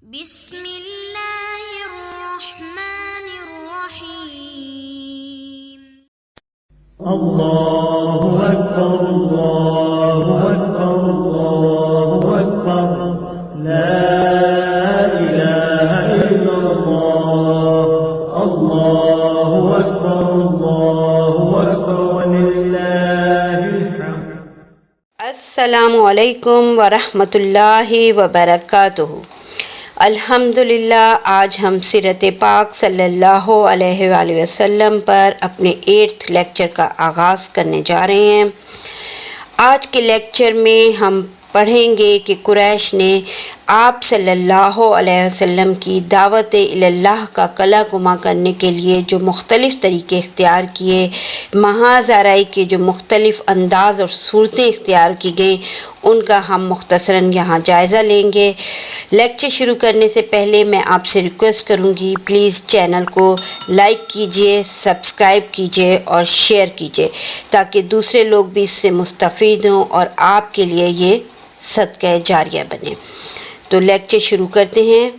بسم اللہ الرحمن الرحیم۔ اللہ اکبر اللہ اکبر اللہ اکبر لا الہ الا اللہ اللہ اکبر وللہ الحمد۔ السلام علیکم ورحمۃ اللہ وبرکاتہ۔ الحمدللہ آج ہم سیرت پاک صلی اللہ علیہ وآلہ وسلم پر اپنے 8th لیکچر کا آغاز کرنے جا رہے ہیں۔ آج کے لیکچر میں ہم پڑھیں گے کہ قریش نے آپ صلی اللہ علیہ وسلم کی دعوت اللہ کا کلا گما کرنے کے لیے جو مختلف طریقے اختیار کیے، محاذ آرائی کے جو مختلف انداز اور صورتیں اختیار کی گئیں، ان کا ہم مختصراً یہاں جائزہ لیں گے۔ لیکچر شروع کرنے سے پہلے میں آپ سے ریکویسٹ کروں گی، پلیز چینل کو لائک کیجئے، سبسکرائب کیجئے اور شیئر کیجئے تاکہ دوسرے لوگ بھی اس سے مستفید ہوں اور آپ کے لیے یہ صدقہ جاریہ بنے۔ تو لیکچر شروع کرتے ہیں۔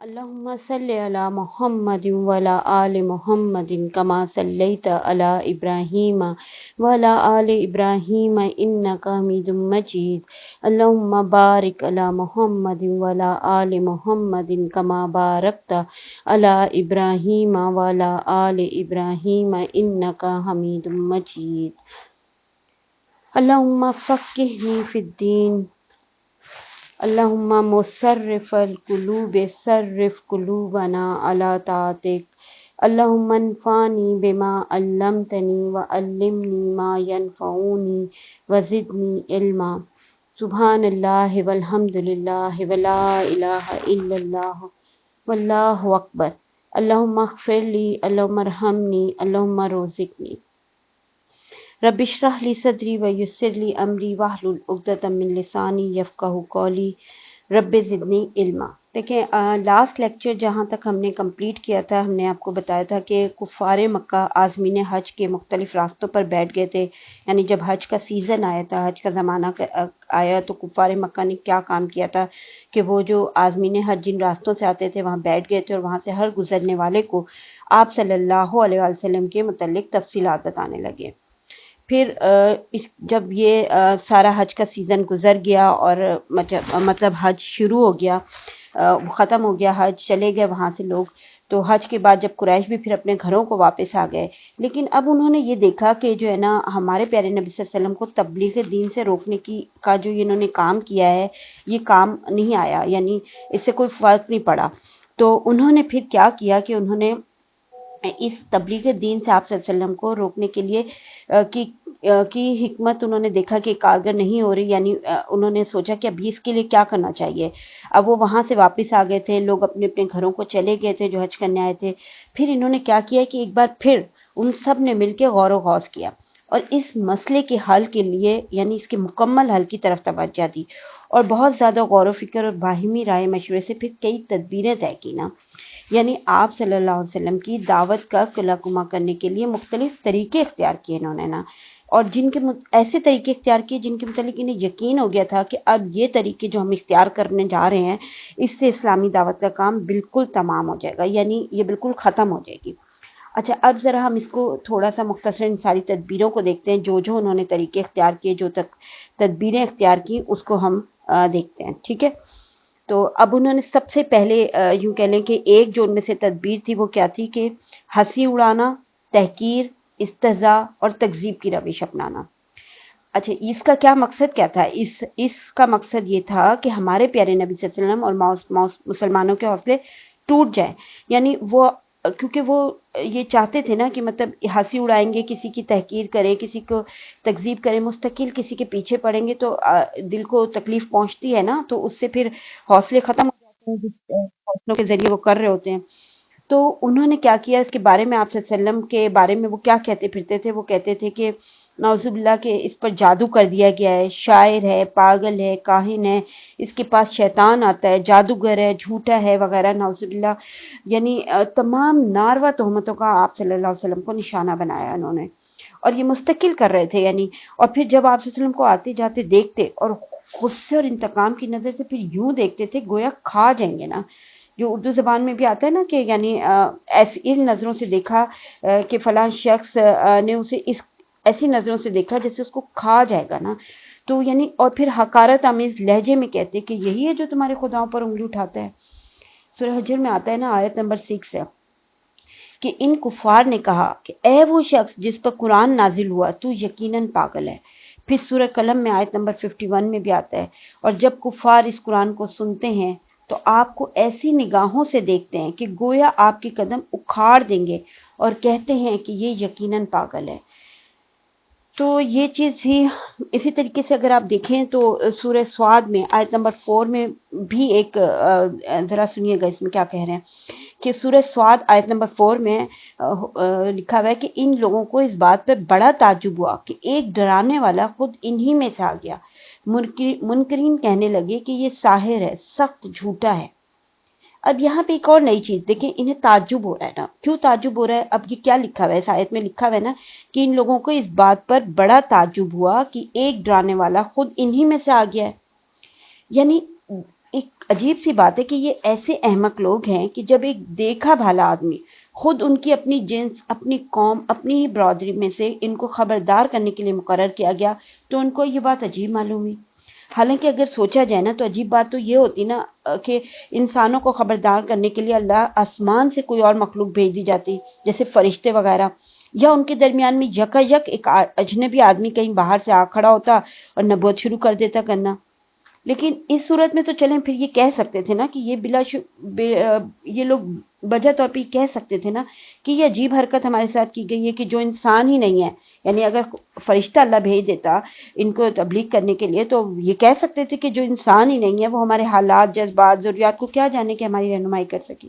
اللہم صلی علی محمد وعلی آل محمد کما صلیت علی ابراہیم وعلی آل ابراہیم انک حمید مجید۔ اللہم بارک علی محمد وعلی آل محمد کما بارکت علی ابراہیم وعلی آل ابراہیم انک حمید مجید۔ اللہم فقہنی فی الدین۔ اللہم مصرف القلوب صرف قلوبنا علی طاعتک۔ اللہم انفعنی بما علمتنی وعلمنی ما ینفعنی وزدنی علما۔ سبحان اللہ والحمد للہ ولا الہ الا اللہ واللہ اکبر۔ اللہم اغفر لی، اللہم ارحمنی، اللہم رزقنی۔ رب اشرح لی صدری ویسر لی امری واحلل عقدۃ من لسانی یفقہوا قولی۔ رب زدنی علما۔ دیکھیں لاسٹ لیکچر جہاں تک ہم نے کمپلیٹ کیا تھا، ہم نے آپ کو بتایا تھا کہ کفار مکہ عازمین حج کے مختلف راستوں پر بیٹھ گئے تھے، یعنی جب حج کا سیزن آیا تھا، حج کا زمانہ آیا تو کفار مکہ نے کیا کام کیا تھا کہ وہ جو عازمین حج جن راستوں سے آتے تھے وہاں بیٹھ گئے تھے اور وہاں سے ہر گزرنے والے کو آپ صلی اللہ علیہ وآلہ وسلم کے متعلق تفصیلات بتانے لگے۔ پھر جب یہ سارا حج کا سیزن گزر گیا اور مطلب حج شروع ہو گیا، ختم ہو گیا حج، چلے گئے وہاں سے لوگ، تو حج کے بعد جب قریش بھی پھر اپنے گھروں کو واپس آ گئے، لیکن اب انہوں نے یہ دیکھا کہ جو ہے نا ہمارے پیارے نبی صلی اللہ علیہ وسلم کو تبلیغ دین سے روکنے کا جو انہوں نے کام کیا ہے، یہ کام نہیں آیا، یعنی اس سے کوئی فرق نہیں پڑا۔ تو انہوں نے پھر کیا کیا کہ انہوں نے اس تبلیغ دین سے آپ صلی اللہ علیہ وسلم کو روکنے کے لیے کی حکمت انہوں نے دیکھا کہ کارگر نہیں ہو رہی، یعنی انہوں نے سوچا کہ ابھی اس کے لیے کیا کرنا چاہیے۔ اب وہ وہاں سے واپس آ گئے تھے، لوگ اپنے اپنے گھروں کو چلے گئے تھے جو حج کرنے آئے تھے۔ پھر انہوں نے کیا کیا کہ ایک بار پھر ان سب نے مل کے غور و خوض کیا اور اس مسئلے کے حل کے لیے، یعنی اس کے مکمل حل کی طرف توجہ دی اور بہت زیادہ غور و فکر اور باہمی رائے مشورے سے پھر کئی تدبیریں طے کی نا، یعنی آپ صلی اللہ علیہ وسلم کی دعوت کا قلع گما کرنے کے لیے مختلف طریقے اختیار کیے انہوں نے نا، اور ایسے طریقے اختیار کیے جن کے متعلق انہیں یقین ہو گیا تھا کہ اب یہ طریقے جو ہم اختیار کرنے جا رہے ہیں اس سے اسلامی دعوت کا کام بالکل تمام ہو جائے گا، یعنی یہ بالکل ختم ہو جائے گی۔ اچھا، اب ذرا ہم اس کو تھوڑا سا مختصر ان ساری تدبیروں کو دیکھتے ہیں، جو انہوں نے طریقے اختیار کیے، جو تدبیریں اختیار کی، اس کو ہم دیکھتے ہیں، ٹھیک ہے۔ تو اب انہوں نے سب سے پہلے یوں کہہ لیں کہ ایک جو ان میں سے تدبیر تھی وہ کیا تھی کہ ہنسی اڑانا، تحقیر، استہزاء اور تکذیب کی روش اپنانا۔ اچھا، اس کا کیا مقصد کیا تھا؟ اس کا مقصد یہ تھا کہ ہمارے پیارے نبی صلی اللہ علیہ وسلم اور مسلمانوں کے حوصلے ٹوٹ جائیں، یعنی وہ کیونکہ وہ یہ چاہتے تھے نا کہ مطلب ہنسی اڑائیں گے، کسی کی تحقیر کریں، کسی کو تکذیب کریں، مستقل کسی کے پیچھے پڑیں گے تو دل کو تکلیف پہنچتی ہے نا، تو اس سے پھر حوصلے ختم ہو جاتے ہیں جس حوصلوں کے ذریعے وہ کر رہے ہوتے ہیں۔ تو انہوں نے کیا کیا اس کے بارے میں، آپ صلی اللہ علیہ وسلم کے بارے میں وہ کیا کہتے پھرتے تھے؟ وہ کہتے تھے کہ نعوذ باللہ کہ اس پر جادو کر دیا گیا ہے، شاعر ہے، پاگل ہے، کاہن ہے، اس کے پاس شیطان آتا ہے، جادوگر ہے، جھوٹا ہے وغیرہ، نعوذ باللہ، یعنی تمام ناروا تہمتوں کا آپ صلی اللہ علیہ وسلم کو نشانہ بنایا انہوں نے، اور یہ مستقل کر رہے تھے، یعنی اور پھر جب آپ صلی اللہ علیہ وسلم کو آتے جاتے دیکھتے اور غصے اور انتقام کی نظر سے پھر یوں دیکھتے تھے گویا کھا جائیں گے نا. جو اردو زبان میں بھی آتا ہے نا کہ یعنی ان نظروں سے دیکھا کہ فلاں شخص نے اسے اس ایسی نظروں سے دیکھا جیسے اس کو کھا جائے گا نا. تو یعنی اور پھر حقارت آمیز لہجے میں کہتے کہ یہی ہے جو تمہارے خداؤں پر انگلی اٹھاتا ہے. سورہ حجر میں آتا ہے نا آیت نمبر 6 ہے کہ ان کفار نے کہا کہ اے وہ شخص جس پر قرآن نازل ہوا تو یقیناً پاگل ہے. پھر سورہ قلم میں آیت نمبر 51 میں بھی آتا ہے اور جب کفار اس قرآن کو سنتے ہیں تو آپ کو ایسی نگاہوں سے دیکھتے ہیں کہ گویا آپ کی قدم اکھاڑ دیں گے اور کہتے ہیں کہ یہ یقیناً پاگل ہے. تو یہ چیز ہی اسی طریقے سے اگر آپ دیکھیں تو سورہ سواد میں آیت نمبر 4 میں بھی ایک ذرا سنیے گا اس میں کیا کہہ رہے ہیں کہ سورہ سواد آیت نمبر 4 میں لکھا ہوا ہے کہ ان لوگوں کو اس بات پہ بڑا تعجب ہوا کہ ایک ڈرانے والا خود انہی میں سے آ گیا. منکرین کہنے لگے کہ یہ ساحر ہے، سخت جھوٹا ہے. اب یہاں پہ ایک اور نئی چیز دیکھیں، انہیں تعجب ہو رہا ہے نا. کیوں تعجب ہو رہا ہے؟ اب یہ کیا لکھا ہوا ہے اس آیت میں؟ لکھا ہوا ہے نا کہ ان لوگوں کو اس بات پر بڑا تعجب ہوا کہ ایک ڈرانے والا خود انہی میں سے آ گیا ہے. یعنی ایک عجیب سی بات ہے کہ یہ ایسے احمق لوگ ہیں کہ جب ایک دیکھا بھالا آدمی خود ان کی اپنی جنس، اپنی قوم، اپنی ہی برادری میں سے ان کو خبردار کرنے کے لیے مقرر کیا گیا تو ان کو یہ بات عجیب معلوم ہوئی. حالانکہ اگر سوچا جائے نا تو عجیب بات تو یہ ہوتی نا کہ انسانوں کو خبردار کرنے کے لیے اللہ آسمان سے کوئی اور مخلوق بھیج دی جاتی جیسے فرشتے وغیرہ، یا ان کے درمیان میں یکایک ایک اجنبی آدمی کہیں باہر سے آ کھڑا ہوتا اور نبوت شروع کر دیتا کرنا. لیکن اس صورت میں تو چلیں پھر یہ کہہ سکتے تھے نا کہ یہ لوگ بجا طور پہ کہہ سکتے تھے نا کہ یہ عجیب حرکت ہمارے ساتھ کی گئی ہے کہ جو انسان ہی نہیں ہے. یعنی اگر فرشتہ اللہ بھیج دیتا ان کو تبلیغ کرنے کے لیے تو یہ کہہ سکتے تھے کہ جو انسان ہی نہیں ہے وہ ہمارے حالات، جذبات، ضروریات کو کیا جانے کہ ہماری رہنمائی کر سکے.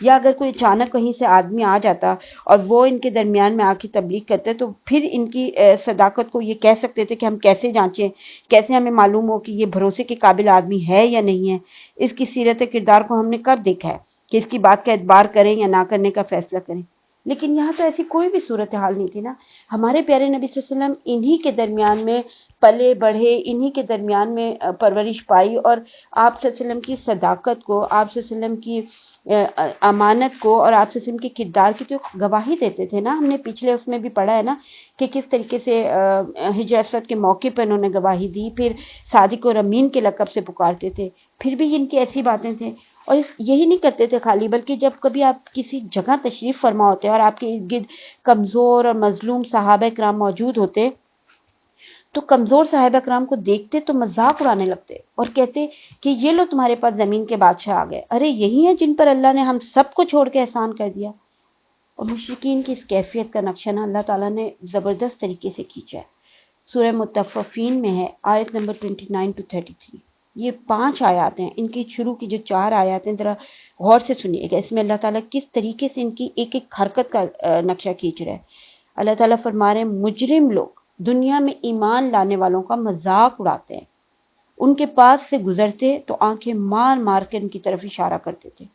یا اگر کوئی اچانک کہیں سے آدمی آ جاتا اور وہ ان کے درمیان میں آ کے تبلیغ کرتے تو پھر ان کی صداقت کو یہ کہہ سکتے تھے کہ ہم کیسے جانچیں، کیسے ہمیں معلوم ہو کہ یہ بھروسے کے قابل آدمی ہے یا نہیں ہے. اس کی سیرت کردار کو ہم نے کب دیکھا ہے کہ اس کی بات کا اعتبار کریں یا نہ کرنے کا فیصلہ کریں. لیکن یہاں تو ایسی کوئی بھی صورتحال نہیں تھی نا. ہمارے پیارے نبی صلی اللہ علیہ وسلم انہی کے درمیان میں پلے بڑھے، انہی کے درمیان میں پرورش پائی اور آپ صلی اللہ علیہ وسلم کی صداقت کو، آپ صلی اللہ علیہ وسلم کی امانت کو اور آپ صلی اللہ علیہ وسلم کے کردار کی تو گواہی دیتے تھے نا. ہم نے پچھلے اس میں بھی پڑھا ہے نا کہ کس طریقے سے ہجر اسود کے موقع پر انہوں نے گواہی دی، پھر صادق اور امین کے لقب سے پکارتے تھے. پھر بھی ان کی ایسی باتیں تھیں اور یہی نہیں کرتے تھے خالی، بلکہ جب کبھی آپ کسی جگہ تشریف فرما ہوتے اور آپ کے ارد گرد کمزور اور مظلوم صحابہ کرام موجود ہوتے تو کمزور صحابہ کرام کو دیکھتے تو مذاق اڑانے لگتے اور کہتے کہ یہ لو تمہارے پاس زمین کے بادشاہ آ گئے. ارے یہی ہیں جن پر اللہ نے ہم سب کو چھوڑ کے احسان کر دیا. اور مشرکین کی اس کیفیت کا نقشہ اللہ تعالیٰ نے زبردست طریقے سے کھینچا ہے. سورہ مطففین میں ہے آیت نمبر 29 to 33. یہ 5 آیات ہیں. ان کی شروع کی جو 4 آیات ہیں ذرا غور سے سنیے گا. اس میں اللہ تعالیٰ کس طریقے سے ان کی ایک ایک حرکت کا نقشہ کھینچ رہا ہے. اللہ تعالیٰ فرما رہے ہیں مجرم لوگ دنیا میں ایمان لانے والوں کا مذاق اڑاتے ہیں. ان کے پاس سے گزرتے تو آنکھیں مار مار کے ان کی طرف اشارہ کرتے تھے.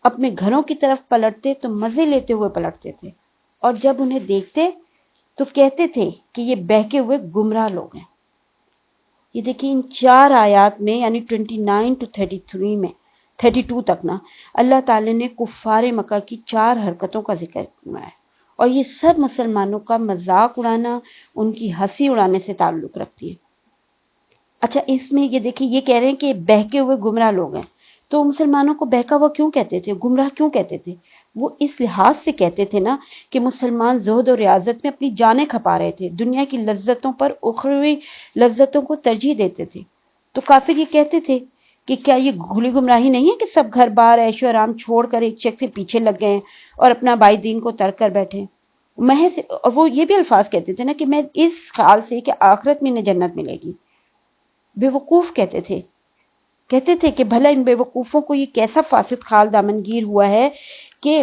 اپنے گھروں کی طرف پلٹتے تو مزے لیتے ہوئے پلٹتے تھے اور جب انہیں دیکھتے تو کہتے تھے کہ یہ بہکے ہوئے گمراہ لوگ ہیں. یہ دیکھیں ان 4 آیات میں یعنی 29 to 33 میں 32 تک نا اللہ تعالی نے کفار مکہ کی 4 حرکتوں کا ذکر کیا ہے اور یہ سب مسلمانوں کا مذاق اڑانا، ان کی ہنسی اڑانے سے تعلق رکھتی ہے. اچھا اس میں یہ دیکھیں یہ کہہ رہے ہیں کہ بہکے ہوئے گمراہ لوگ ہیں. تو مسلمانوں کو بہکا ہوا کیوں کہتے تھے، گمراہ کیوں کہتے تھے؟ وہ اس لحاظ سے کہتے تھے نا کہ مسلمان زہد اور ریاضت میں اپنی جانیں کھپا رہے تھے، دنیا کی لذتوں پر اخروی لذتوں کو ترجیح دیتے تھے. تو کافر یہ کہتے تھے کہ کیا یہ کھلی گمراہی نہیں ہے کہ سب گھر بار عیش و آرام چھوڑ کر ایک شخص سے پیچھے لگ گئے ہیں اور اپنا بائی دین کو ترک کر بیٹھے. اور وہ یہ بھی الفاظ کہتے تھے نا کہ میں اس خیال سے کہ آخرت میں انہیں جنت ملے گی. بے وقوف کہتے تھے کہ بھلا ان بے وقوفوں کو یہ کیسا فاسد خیال دامنگیر ہوا ہے کہ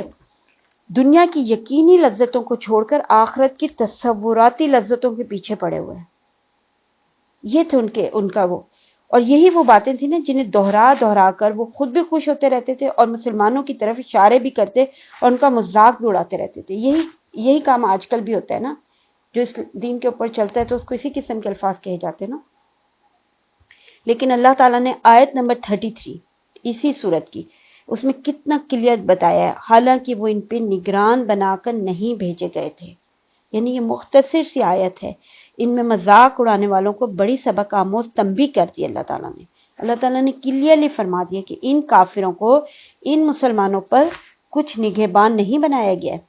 دنیا کی یقینی لذتوں کو چھوڑ کر آخرت کی تصوراتی لذتوں کے پیچھے پڑے ہوئے ہیں. یہ تھے ان کا وہ، اور یہی وہ باتیں تھیں نا جنہیں دہرا کر وہ خود بھی خوش ہوتے رہتے تھے اور مسلمانوں کی طرف اشارے بھی کرتے اور ان کا مذاق بھی اڑاتے رہتے تھے. یہی کام آج کل بھی ہوتا ہے نا، جو اس دین کے اوپر چلتا ہے تو اس کو اسی قسم کے الفاظ کہے جاتے ہیں نا. لیکن اللہ تعالیٰ نے آیت نمبر 33 اسی صورت کی، اس میں کتنا کلیئر بتایا ہے، حالانکہ وہ ان پہ نگران بنا کر نہیں بھیجے گئے تھے۔ یعنی یہ مختصر سی آیت ہے، ان میں مذاق اڑانے والوں کو بڑی سبق آموز تنبیہ کر دی اللہ تعالیٰ نے۔ اللہ تعالیٰ نے کلیئرلی فرما دیا کہ ان کافروں کو ان مسلمانوں پر کچھ نگہبان نہیں بنایا گیا ہے،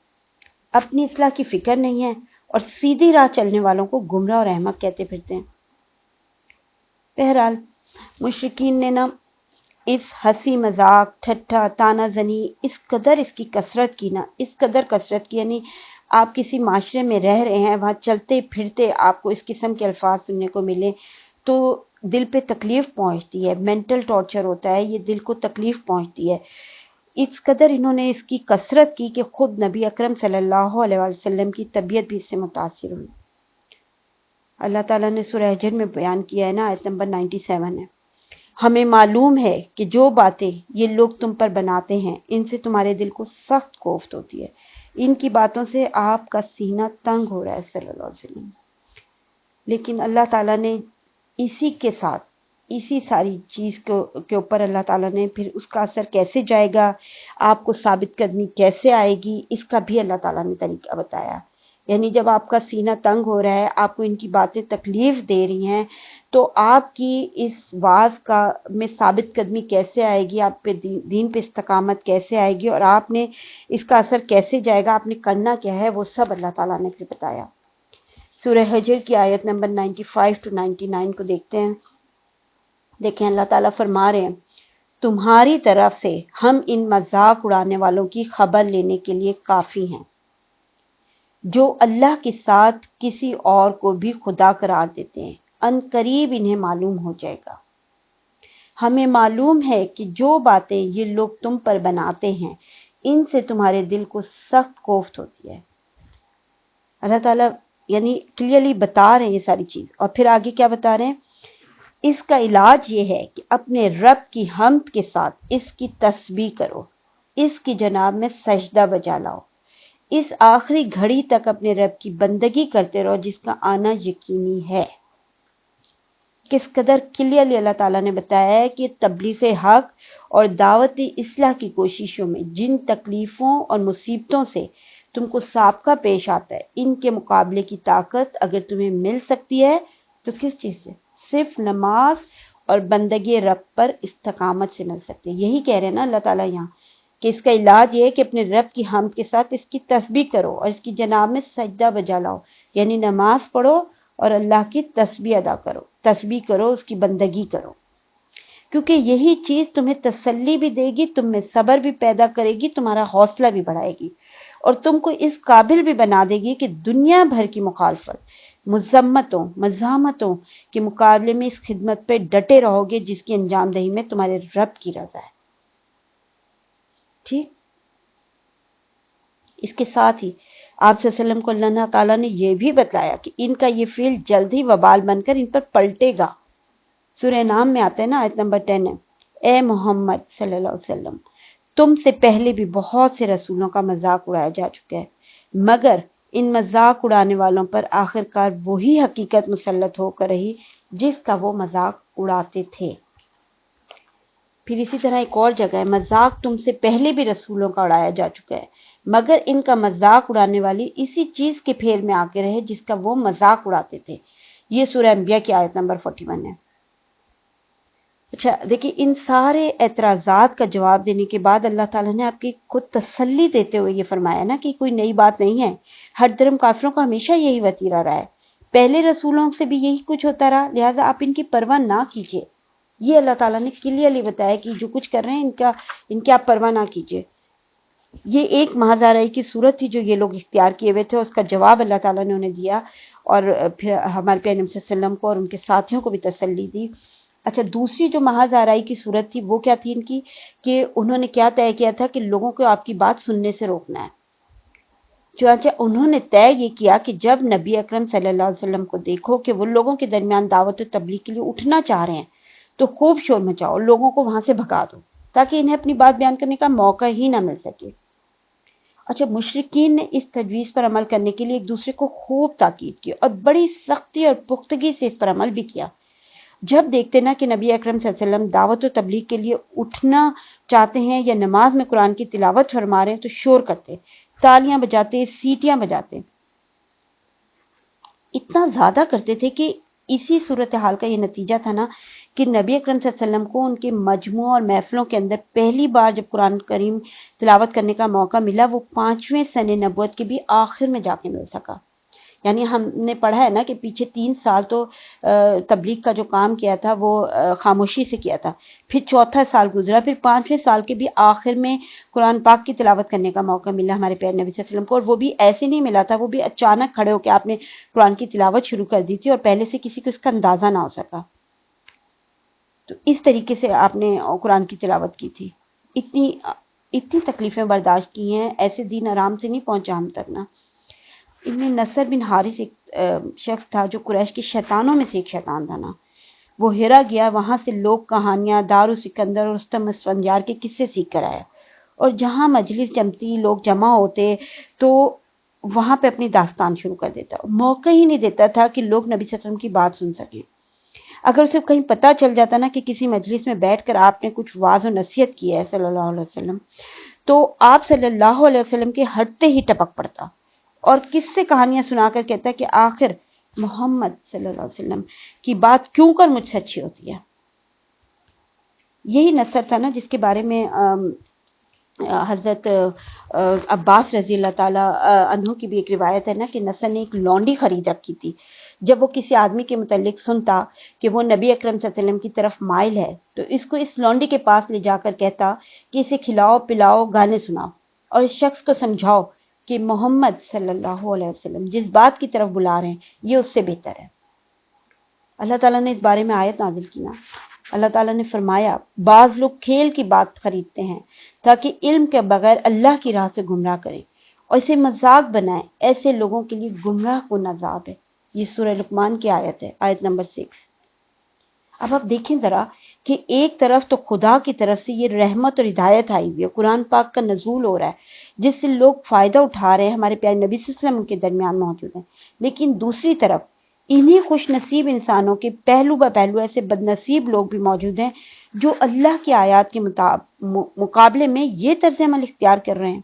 اپنی اصلاح کی فکر نہیں ہے، اور سیدھی راہ چلنے والوں کو گمراہ اور احمق کہتے پھرتے ہیں۔ بہرحال مشرکین نے نا اس ہنسی مذاق ٹھٹھا تانا زنی اس قدر اس کی کثرت کی نا، اس قدر کثرت کی، یعنی آپ کسی معاشرے میں رہ رہے ہیں، وہاں چلتے پھرتے آپ کو اس قسم کے الفاظ سننے کو ملے تو دل پہ تکلیف پہنچتی ہے، مینٹل ٹارچر ہوتا ہے، یہ دل کو تکلیف پہنچتی ہے۔ اس قدر انہوں نے اس کی کثرت کی کہ خود نبی اکرم صلی اللہ علیہ وسلم کی طبیعت بھی اس سے متاثر ہوئی۔ اللہ تعالیٰ نے سورہ حجر میں بیان کیا ہے نا، آیت نمبر 97 ہے، ہمیں معلوم ہے کہ جو باتیں یہ لوگ تم پر بناتے ہیں ان سے تمہارے دل کو سخت کوفت ہوتی ہے، ان کی باتوں سے آپ کا سینہ تنگ ہو رہا ہے صلی اللہ علیہ وسلم۔ لیکن اللہ تعالیٰ نے اسی کے ساتھ اسی ساری چیز کے اوپر اللہ تعالیٰ نے پھر اس کا اثر کیسے جائے گا، آپ کو ثابت قدمی کیسے آئے گی، اس کا بھی اللہ تعالیٰ نے طریقہ بتایا۔ یعنی جب آپ کا سینہ تنگ ہو رہا ہے، آپ کو ان کی باتیں تکلیف دے رہی ہیں، تو آپ کی اس واعظ میں ثابت قدمی کیسے آئے گی، آپ پہ دین پہ استقامت کیسے آئے گی، اور آپ نے اس کا اثر کیسے جائے گا، آپ نے کرنا کیا ہے، وہ سب اللہ تعالیٰ نے پھر بتایا۔ سورہ حجر کی آیت نمبر 95 to 99 کو دیکھتے ہیں۔ دیکھیں اللہ تعالیٰ فرما رہے ہیں، تمہاری طرف سے ہم ان مذاق اڑانے والوں کی خبر لینے کے لیے کافی ہیں، جو اللہ کے ساتھ کسی اور کو بھی خدا قرار دیتے ہیں، ان قریب انہیں معلوم ہو جائے گا۔ ہمیں معلوم ہے کہ جو باتیں یہ لوگ تم پر بناتے ہیں ان سے تمہارے دل کو سخت کوفت ہوتی ہے۔ اللہ تعالیٰ یعنی کلیئرلی بتا رہے ہیں یہ ساری چیز، اور پھر آگے کیا بتا رہے ہیں، اس کا علاج یہ ہے کہ اپنے رب کی حمد کے ساتھ اس کی تسبیح کرو، اس کی جناب میں سجدہ بجا لاؤ، اس آخری گھڑی تک اپنے رب کی بندگی کرتے رہو جس کا آنا یقینی ہے۔ کس قدر کلیئرلی اللہ تعالیٰ نے بتایا ہے کہ تبلیغ حق اور دعوت اصلاح کی کوششوں میں جن تکلیفوں اور مصیبتوں سے تم کو سابقہ پیش آتا ہے، ان کے مقابلے کی طاقت اگر تمہیں مل سکتی ہے تو کس چیز سے؟ صرف نماز اور بندگی رب پر استقامت سے مل سکتی ہے۔ یہی کہہ رہے ہیں نا اللہ تعالیٰ یہاں کہ اس کا علاج یہ ہے کہ اپنے رب کی حمد کے ساتھ اس کی تسبیح کرو اور اس کی جناب میں سجدہ بجا لاؤ، یعنی نماز پڑھو اور اللہ کی تسبیح ادا کرو، تسبیح کرو، اس کی بندگی کرو، کیونکہ یہی چیز تمہیں تسلی بھی دے گی، تم میں صبر بھی پیدا کرے گی، تمہارا حوصلہ بھی بڑھائے گی، اور تم کو اس قابل بھی بنا دے گی کہ دنیا بھر کی مخالفت، مذمتوں، مزاحمتوں کے مقابلے میں اس خدمت پہ ڈٹے رہو گے جس کی انجام دہی میں تمہارے رب کی رضا ہے۔ ٹھیک، اس کے ساتھ ہی آپ صلی اللہ علیہ وسلم کو اللہ تعالیٰ نے یہ بھی بتایا کہ ان کا یہ فعل جلد ہی وبال بن کر ان پر پلٹے گا۔ سورہ نام میں آتا ہے نا، آیت نمبر 10 ہے، اے محمد صلی اللہ علیہ وسلم، تم سے پہلے بھی بہت سے رسولوں کا مذاق اڑایا جا چکا ہے، مگر ان مذاق اڑانے والوں پر آخرکار وہی حقیقت مسلط ہو کر رہی جس کا وہ مذاق اڑاتے تھے۔ پھر اسی طرح ایک اور جگہ ہے، مذاق تم سے پہلے بھی رسولوں کا اڑایا جا چکا ہے، مگر ان کا مذاق اڑانے والی اسی چیز کے پھیر میں آ کے رہے جس کا وہ مذاق اڑاتے تھے۔ یہ سورہ انبیاء کی آیت نمبر 41 ہے۔ اچھا دیکھیے، ان سارے اعتراضات کا جواب دینے کے بعد اللہ تعالیٰ نے آپ کی خود تسلی دیتے ہوئے یہ فرمایا نا کہ کوئی نئی بات نہیں ہے، ہر درم کافروں کا ہمیشہ یہی وتیرہ رہا ہے، پہلے رسولوں سے بھی یہی کچھ ہوتا رہا، لہٰذا آپ ان کی پرواہ نہ کیجیے۔ یہ اللہ تعالیٰ نے کلیئرلی بتایا کہ جو کچھ کر رہے ہیں ان کی آپ پرواہ نہ کیجیے۔ یہ ایک محض آرائی کی صورت تھی جو یہ لوگ اختیار کیے ہوئے تھے، اس کا جواب اللہ تعالیٰ نے انہیں دیا، اور پھر ہمارے پیارے نبی صلی اللہ علیہ وسلم کو اور ان کے ساتھیوں کو بھی تسلی دی۔ اچھا، دوسری جو محض آرائی کی صورت تھی وہ کیا تھی ان کی، کہ انہوں نے کیا طے کیا تھا کہ لوگوں کو آپ کی بات سننے سے روکنا ہے۔ چنانچہ انہوں نے طے یہ کیا کہ جب نبی اکرم صلی اللہ علیہ وسلم کو دیکھو کہ وہ لوگوں کے درمیان دعوت و تبلیغ کے لیے اٹھنا چاہ رہے ہیں تو خوب شور مچاؤ، لوگوں کو وہاں سے بھگا دو تاکہ انہیں اپنی بات بیان کرنے کا موقع ہی نہ مل سکے۔ اچھا، مشرکین نے اس تجویز پر عمل کرنے کے لیے ایک دوسرے کو خوب تاکید کی اور بڑی سختی اور پختگی سے اس پر عمل بھی کیا۔ جب دیکھتے نا کہ نبی اکرم صلی اللہ علیہ وسلم دعوت و تبلیغ کے لیے اٹھنا چاہتے ہیں یا نماز میں قرآن کی تلاوت فرما رہے ہیں تو شور کرتے، تالیاں بجاتے، سیٹیاں بجاتے، اتنا زیادہ کرتے تھے کہ اسی صورتحال کا یہ نتیجہ تھا نا کہ نبی اکرم صلی اللہ علیہ وسلم کو ان کے مجموعوں اور محفلوں کے اندر پہلی بار جب قرآن کریم تلاوت کرنے کا موقع ملا وہ 5ویں سن نبوت کے بھی آخر میں جا کے مل سکا۔ یعنی ہم نے پڑھا ہے نا کہ پیچھے 3 سال تو تبلیغ کا جو کام کیا تھا وہ خاموشی سے کیا تھا، پھر چوتھا سال گزرا، پھر 5ویں سال کے بھی آخر میں قرآن پاک کی تلاوت کرنے کا موقع ملا ہمارے پیارے نبی صلی اللہ علیہ وسلم کو، اور وہ بھی ایسے نہیں ملا تھا، وہ بھی اچانک کھڑے ہو کے آپ نے قرآن کی تلاوت شروع کر دی تھی اور پہلے سے کسی کو اس کا اندازہ نہ ہو سکا۔ تو اس طریقے سے آپ نے قرآن کی تلاوت کی تھی، اتنی تکلیفیں برداشت کی ہیں، ایسے دین آرام سے نہیں پہنچا ہم تک نا۔ ابن نصر بن حارث ایک شخص تھا جو قریش کے شیطانوں میں سے ایک شیطان تھا نا، وہ ہیرا گیا، وہاں سے لوگ کہانیاں دارو سکندر اور رستم اسفندیار کے قصے سیکھ کر آیا، اور جہاں مجلس جمتی، لوگ جمع ہوتے تو وہاں پہ اپنی داستان شروع کر دیتا، موقع ہی نہیں دیتا تھا کہ لوگ نبی صلی اللہ علیہ وسلم کی بات سن سکیں۔ اگر اسے کہیں پتہ چل جاتا نا کہ کسی مجلس میں بیٹھ کر آپ نے کچھ واعظ و نصیحت کی ہے صلی اللہ علیہ وسلم، تو آپ صلی اللہ علیہ وسلم کے ہٹتے ہی ٹپک پڑتا اور کس سے کہانیاں سنا کر کہتا کہ آخر محمد صلی اللہ علیہ وسلم کی بات کیوں کر مجھ سے اچھی ہوتی ہے۔ یہی نصر تھا نا جس کے بارے میں حضرت عباس رضی اللہ تعالیٰ عنہ کی بھی ایک روایت ہے نا کہ نصر نے ایک لونڈی خرید رکھی تھی، جب وہ کسی آدمی کے متعلق سنتا کہ وہ نبی اکرم صلی اللہ علیہ وسلم کی طرف مائل ہے تو اس کو اس لونڈی کے پاس لے جا کر کہتا کہ اسے کھلاؤ پلاؤ گانے سناؤ اور اس شخص کو سمجھاؤ کہ محمد صلی اللہ علیہ وسلم جس بات کی طرف بلا رہے ہیں یہ اس سے بہتر ہے۔ اللہ تعالیٰ نے اس بارے میں آیت نازل کی نا، اللہ تعالیٰ نے فرمایا بعض لوگ کھیل کی بات خریدتے ہیں تاکہ علم کے بغیر اللہ کی راہ سے گمراہ کریں اور اسے مذاق بنائیں، ایسے لوگوں کے لیے گمراہ کن عذاب ہے۔ یہ سورہ لقمان کی آیت ہے، آیت نمبر 6۔ اب آپ دیکھیں ذرا کہ ایک طرف تو خدا کی طرف سے یہ رحمت اور ہدایت آئی ہوئی ہے، قرآن پاک کا نزول ہو رہا ہے جس سے لوگ فائدہ اٹھا رہے ہیں، ہمارے پیارے نبی صلی اللہ علیہ وسلم کے درمیان موجود ہیں، لیکن دوسری طرف انہی خوش نصیب انسانوں کے پہلو بہ پہلو ایسے بد نصیب لوگ بھی موجود ہیں جو اللہ کی آیات کے مقابلے میں یہ طرز عمل اختیار کر رہے ہیں۔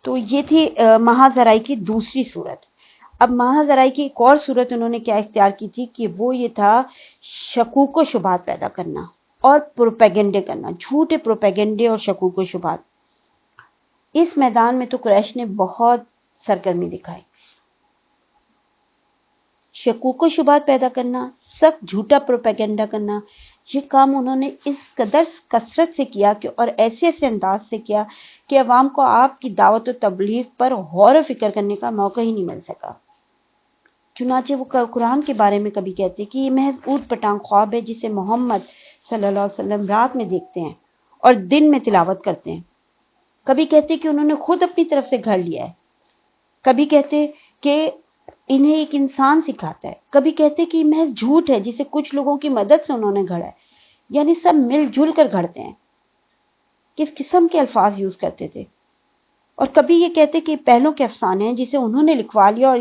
تو یہ تھی مہاذرائی کی دوسری صورت۔ اب مہاذرائی کی ایک اور صورت انہوں نے کیا اختیار کی تھی کہ وہ یہ تھا شکوک و شبہات پیدا کرنا اور پروپیگنڈے کرنا، جھوٹے پروپیگنڈے اور شکوک و شبہات۔ اس میدان میں تو قریش نے بہت سرگرمی دکھائی، شکوک و شبہات پیدا کرنا، سخت جھوٹا پروپیگنڈا کرنا، یہ کام انہوں نے اس قدر کثرت سے کیا کہ اور ایسے انداز سے کیا کہ عوام کو آپ کی دعوت و تبلیغ پر غور و فکر کرنے کا موقع ہی نہیں مل سکا۔ چنانچہ وہ قرآن کے بارے میں کبھی کہتے کہ یہ محض اوٹ پٹانگ خواب ہے جسے محمد صلی اللہ علیہ وسلم رات میں دیکھتے ہیں اور دن میں تلاوت کرتے ہیں۔ کبھی کہتے کہ انہوں نے خود اپنی طرف سے گھڑ لیا ہے، کبھی کہتے کہ انہیں ایک انسان سکھاتا ہے، کبھی کہتے کہ یہ محض جھوٹ ہے جسے کچھ لوگوں کی مدد سے انہوں نے گھڑا ہے۔ یعنی سب مل جل کر گھڑتے ہیں، کس قسم کے الفاظ یوز کرتے تھے۔ اور کبھی یہ کہتے کہ یہ پہلوں کے افسانے ہیں جسے انہوں نے لکھوا لیا اور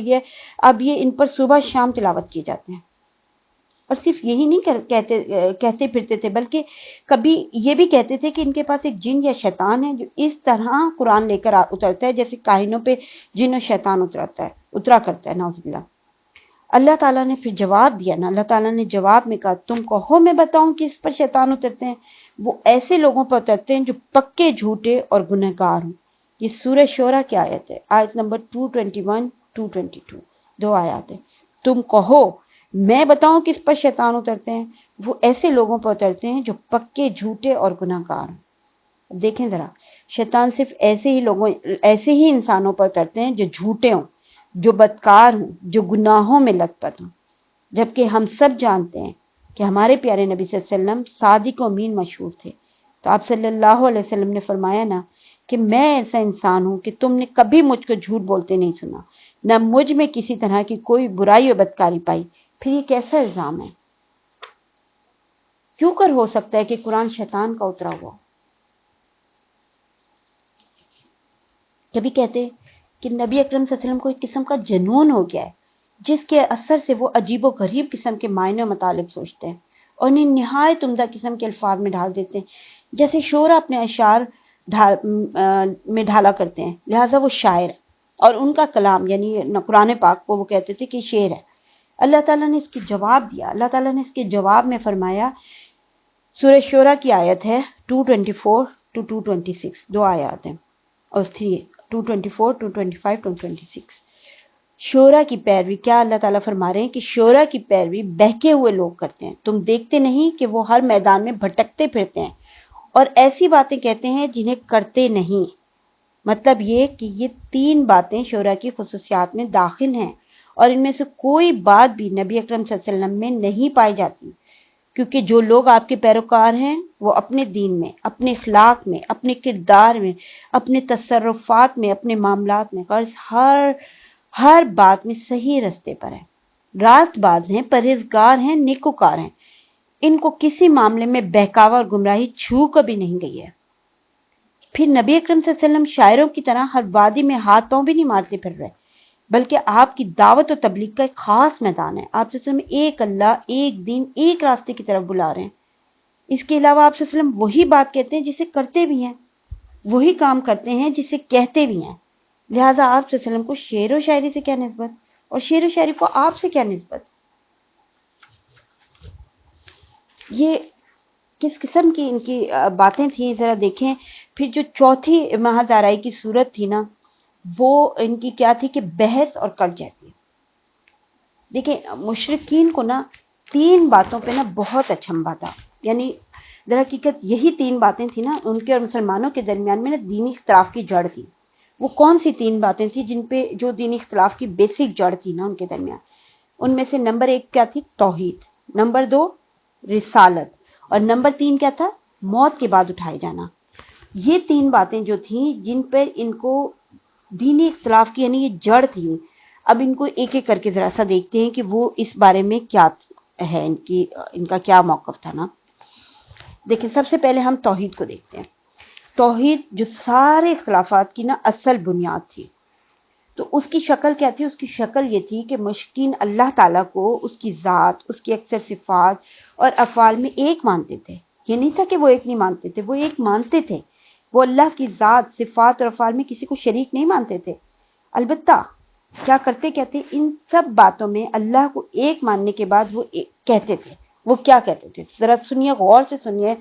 اب یہ ان پر صبح شام تلاوت کیے جاتے ہیں۔ اور صرف یہی نہیں کہتے پھرتے تھے بلکہ کبھی یہ بھی کہتے تھے کہ ان کے پاس ایک جن یا شیطان ہے جو اس طرح قرآن لے کر اترتا ہے جیسے کاہنوں پہ جن و شیطان اترا کرتا ہے، نعوذ باللہ۔ اللہ تعالیٰ نے پھر جواب دیا نا، اللہ تعالیٰ نے جواب میں کہا تم کہو میں بتاؤں کہ اس پر شیطان اترتے ہیں، وہ ایسے لوگوں پر اترتے ہیں جو پکے جھوٹے اور گنہگار ہوں۔ یہ سورہ شورہ کی آیت ہے، آیت نمبر 221 222، 2 آیات ہیں۔ تم کہو میں بتاؤں کس پر شیطان اترتے ہیں، وہ ایسے لوگوں پر اترتے ہیں جو پکے جھوٹے اور گنہگار ہوں۔ دیکھیں ذرا، شیطان صرف ایسے ہی انسانوں پر اترتے ہیں جو جھوٹے ہوں، جو بدکار ہوں، جو گناہوں میں لت پت ہوں، جبکہ ہم سب جانتے ہیں کہ ہمارے پیارے نبی صلی اللہ علیہ وسلم صادق و امین مشہور تھے۔ تو آپ صلی اللہ علیہ وسلم نے فرمایا نا کہ میں ایسا انسان ہوں کہ تم نے کبھی مجھ کو جھوٹ بولتے نہیں سنا، نہ مجھ میں کسی طرح کی کوئی برائی و بدکاری پائی۔ پھر یہ کیسا الزام ہے؟ کیوں کر ہو سکتا ہے کہ قرآن شیطان کا اترا ہوا؟ کبھی کہتے کہ نبی اکرم صلی اللہ علیہ وسلم کو ایک قسم کا جنون ہو گیا ہے، جس کے اثر سے وہ عجیب و غریب قسم کے معنی و مطالب سوچتے ہیں اور انہیں نہایت عمدہ قسم کے الفاظ میں ڈھال دیتے ہیں، جیسے شعرا اپنے اشعار میں ڈھالا کرتے ہیں، لہٰذا وہ شاعر، اور ان کا کلام یعنی قرآن پاک کو وہ کہتے تھے کہ شعر ہے۔ اللہ تعالیٰ نے اس کی جواب دیا، اللہ تعالیٰ نے اس کے جواب میں فرمایا، سورہ شعرا کی آیت ہے 224 to 226، 2 آیات ہیں اور 224 225 226۔ شعرا کی پیروی، کیا اللہ تعالیٰ فرما رہے ہیں کہ شعرا کی پیروی بہکے ہوئے لوگ کرتے ہیں، تم دیکھتے نہیں کہ وہ ہر میدان میں بھٹکتے پھرتے ہیں اور ایسی باتیں کہتے ہیں جنہیں کرتے نہیں۔ مطلب یہ کہ یہ 3 باتیں شعرا کی خصوصیات میں داخل ہیں اور ان میں سے کوئی بات بھی نبی اکرم صلی اللہ علیہ وسلم میں نہیں پائی جاتی، کیونکہ جو لوگ آپ کے پیروکار ہیں وہ اپنے دین میں، اپنے اخلاق میں، اپنے کردار میں، اپنے تصرفات میں، اپنے معاملات میں، غرض ہر بات میں صحیح رستے پر ہیں، راست باز ہیں، پرہیزگار ہیں، نیکوکار ہیں، ان کو کسی معاملے میں بہکاوا اور گمراہی چھو کبھی نہیں گئی ہے۔ پھر نبی اکرم صلی اللہ علیہ وسلم شاعروں کی طرح ہر وادی میں ہاتھ پاؤں بھی نہیں مارتے پھر رہے، بلکہ آپ کی دعوت و تبلیغ کا ایک خاص میدان ہے۔ آپ صلی اللہ علیہ وسلم ایک اللہ، ایک دین، ایک راستے کی طرف بلا رہے ہیں۔ اس کے علاوہ آپ صلی اللہ علیہ وسلم وہی بات کہتے ہیں جسے کرتے بھی ہیں، وہی کام کرتے ہیں جسے کہتے بھی ہیں، لہٰذا آپ صلی اللہ علیہ وسلم کو شعر و شاعری سے کیا نسبت اور شعر و شاعری کو آپ سے کیا نسبت؟ یہ کس قسم کی ان کی باتیں تھیں ذرا دیکھیں۔ پھر جو چوتھی محض آرائی کی صورت تھی نا، وہ ان کی کیا تھی کہ بحث اور کٹ جاتی۔ دیکھیں مشرکین کو نا 3 باتوں پہ نا بہت اچھمبا تھا، یعنی در حقیقت یہی 3 باتیں تھیں نا ان کے اور مسلمانوں کے درمیان میں نا دینی اختلاف کی جڑ تھی۔ وہ کون سی 3 باتیں تھیں جن پہ جو دینی اختلاف کی بیسک جڑ تھی نا ان کے درمیان؟ ان میں سے نمبر 1 کیا تھی؟ توحید، نمبر 2 رسالت، اور نمبر 3 کیا تھا؟ موت کے بعد اٹھائے جانا۔ یہ 3 باتیں جو تھیں جن پر ان کو دینی اختلاف کی یعنی یہ جڑ تھی، اب ان کو ایک ایک کر کے ذرا سا دیکھتے ہیں کہ وہ اس بارے میں کیا ہے، ان کا کیا موقف تھا نا۔ دیکھیں سب سے پہلے ہم توحید کو دیکھتے ہیں۔ توحید جو سارے اختلافات کی نا اصل بنیاد تھی، تو اس کی شکل کیا تھی؟ اس کی شکل یہ تھی کہ مشرکین اللہ تعالیٰ کو اس کی ذات، اس کی اکثر صفات اور افعال میں ایک مانتے تھے۔ یہ نہیں تھا کہ وہ ایک نہیں مانتے تھے، وہ ایک مانتے تھے۔ وہ اللہ کی ذات، صفات اور افعال میں کسی کو شریک نہیں مانتے تھے، البتہ کیا کرتے کہتے ان سب باتوں میں اللہ کو ایک ماننے کے بعد وہ کہتے تھے۔ وہ کیا کہتے تھے؟ ذرا سنیے، غور سے سنیے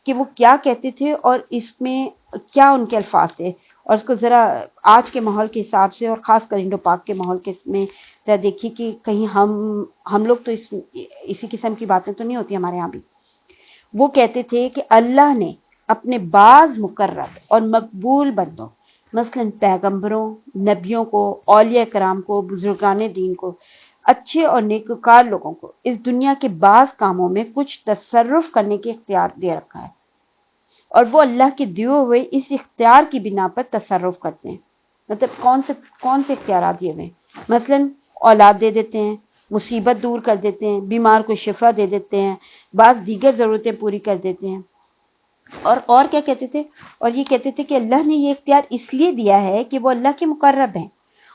کہ وہ کیا کہتے تھے اور اس میں کیا ان کے الفاظ تھے، اور اس کو ذرا آج کے ماحول کے حساب سے اور خاص کر انڈو پاک کے ماحول کے میں ذرا دیکھیے کہ کہیں ہم لوگ تو اسی قسم کی باتیں تو نہیں ہوتی ہمارے یہاں بھی۔ وہ کہتے تھے کہ اللہ نے اپنے بعض مقرب اور مقبول بندوں، مثلا پیغمبروں، نبیوں کو، اولیاء کرام کو، بزرگان دین کو، اچھے اور نیکوکار لوگوں کو اس دنیا کے بعض کاموں میں کچھ تصرف کرنے کے اختیار دے رکھا ہے، اور وہ اللہ کے دیے ہوئے اس اختیار کی بنا پر تصرف کرتے ہیں۔ مطلب کون سے اختیارات دیے ہوئے ہیں؟ مثلا اولاد دے دیتے ہیں، مصیبت دور کر دیتے ہیں، بیمار کو شفا دے دیتے ہیں، بعض دیگر ضرورتیں پوری کر دیتے ہیں۔ اور کیا کہتے تھے؟ اور یہ کہتے تھے کہ اللہ نے یہ اختیار اس لیے دیا ہے کہ وہ اللہ کے مقرب ہیں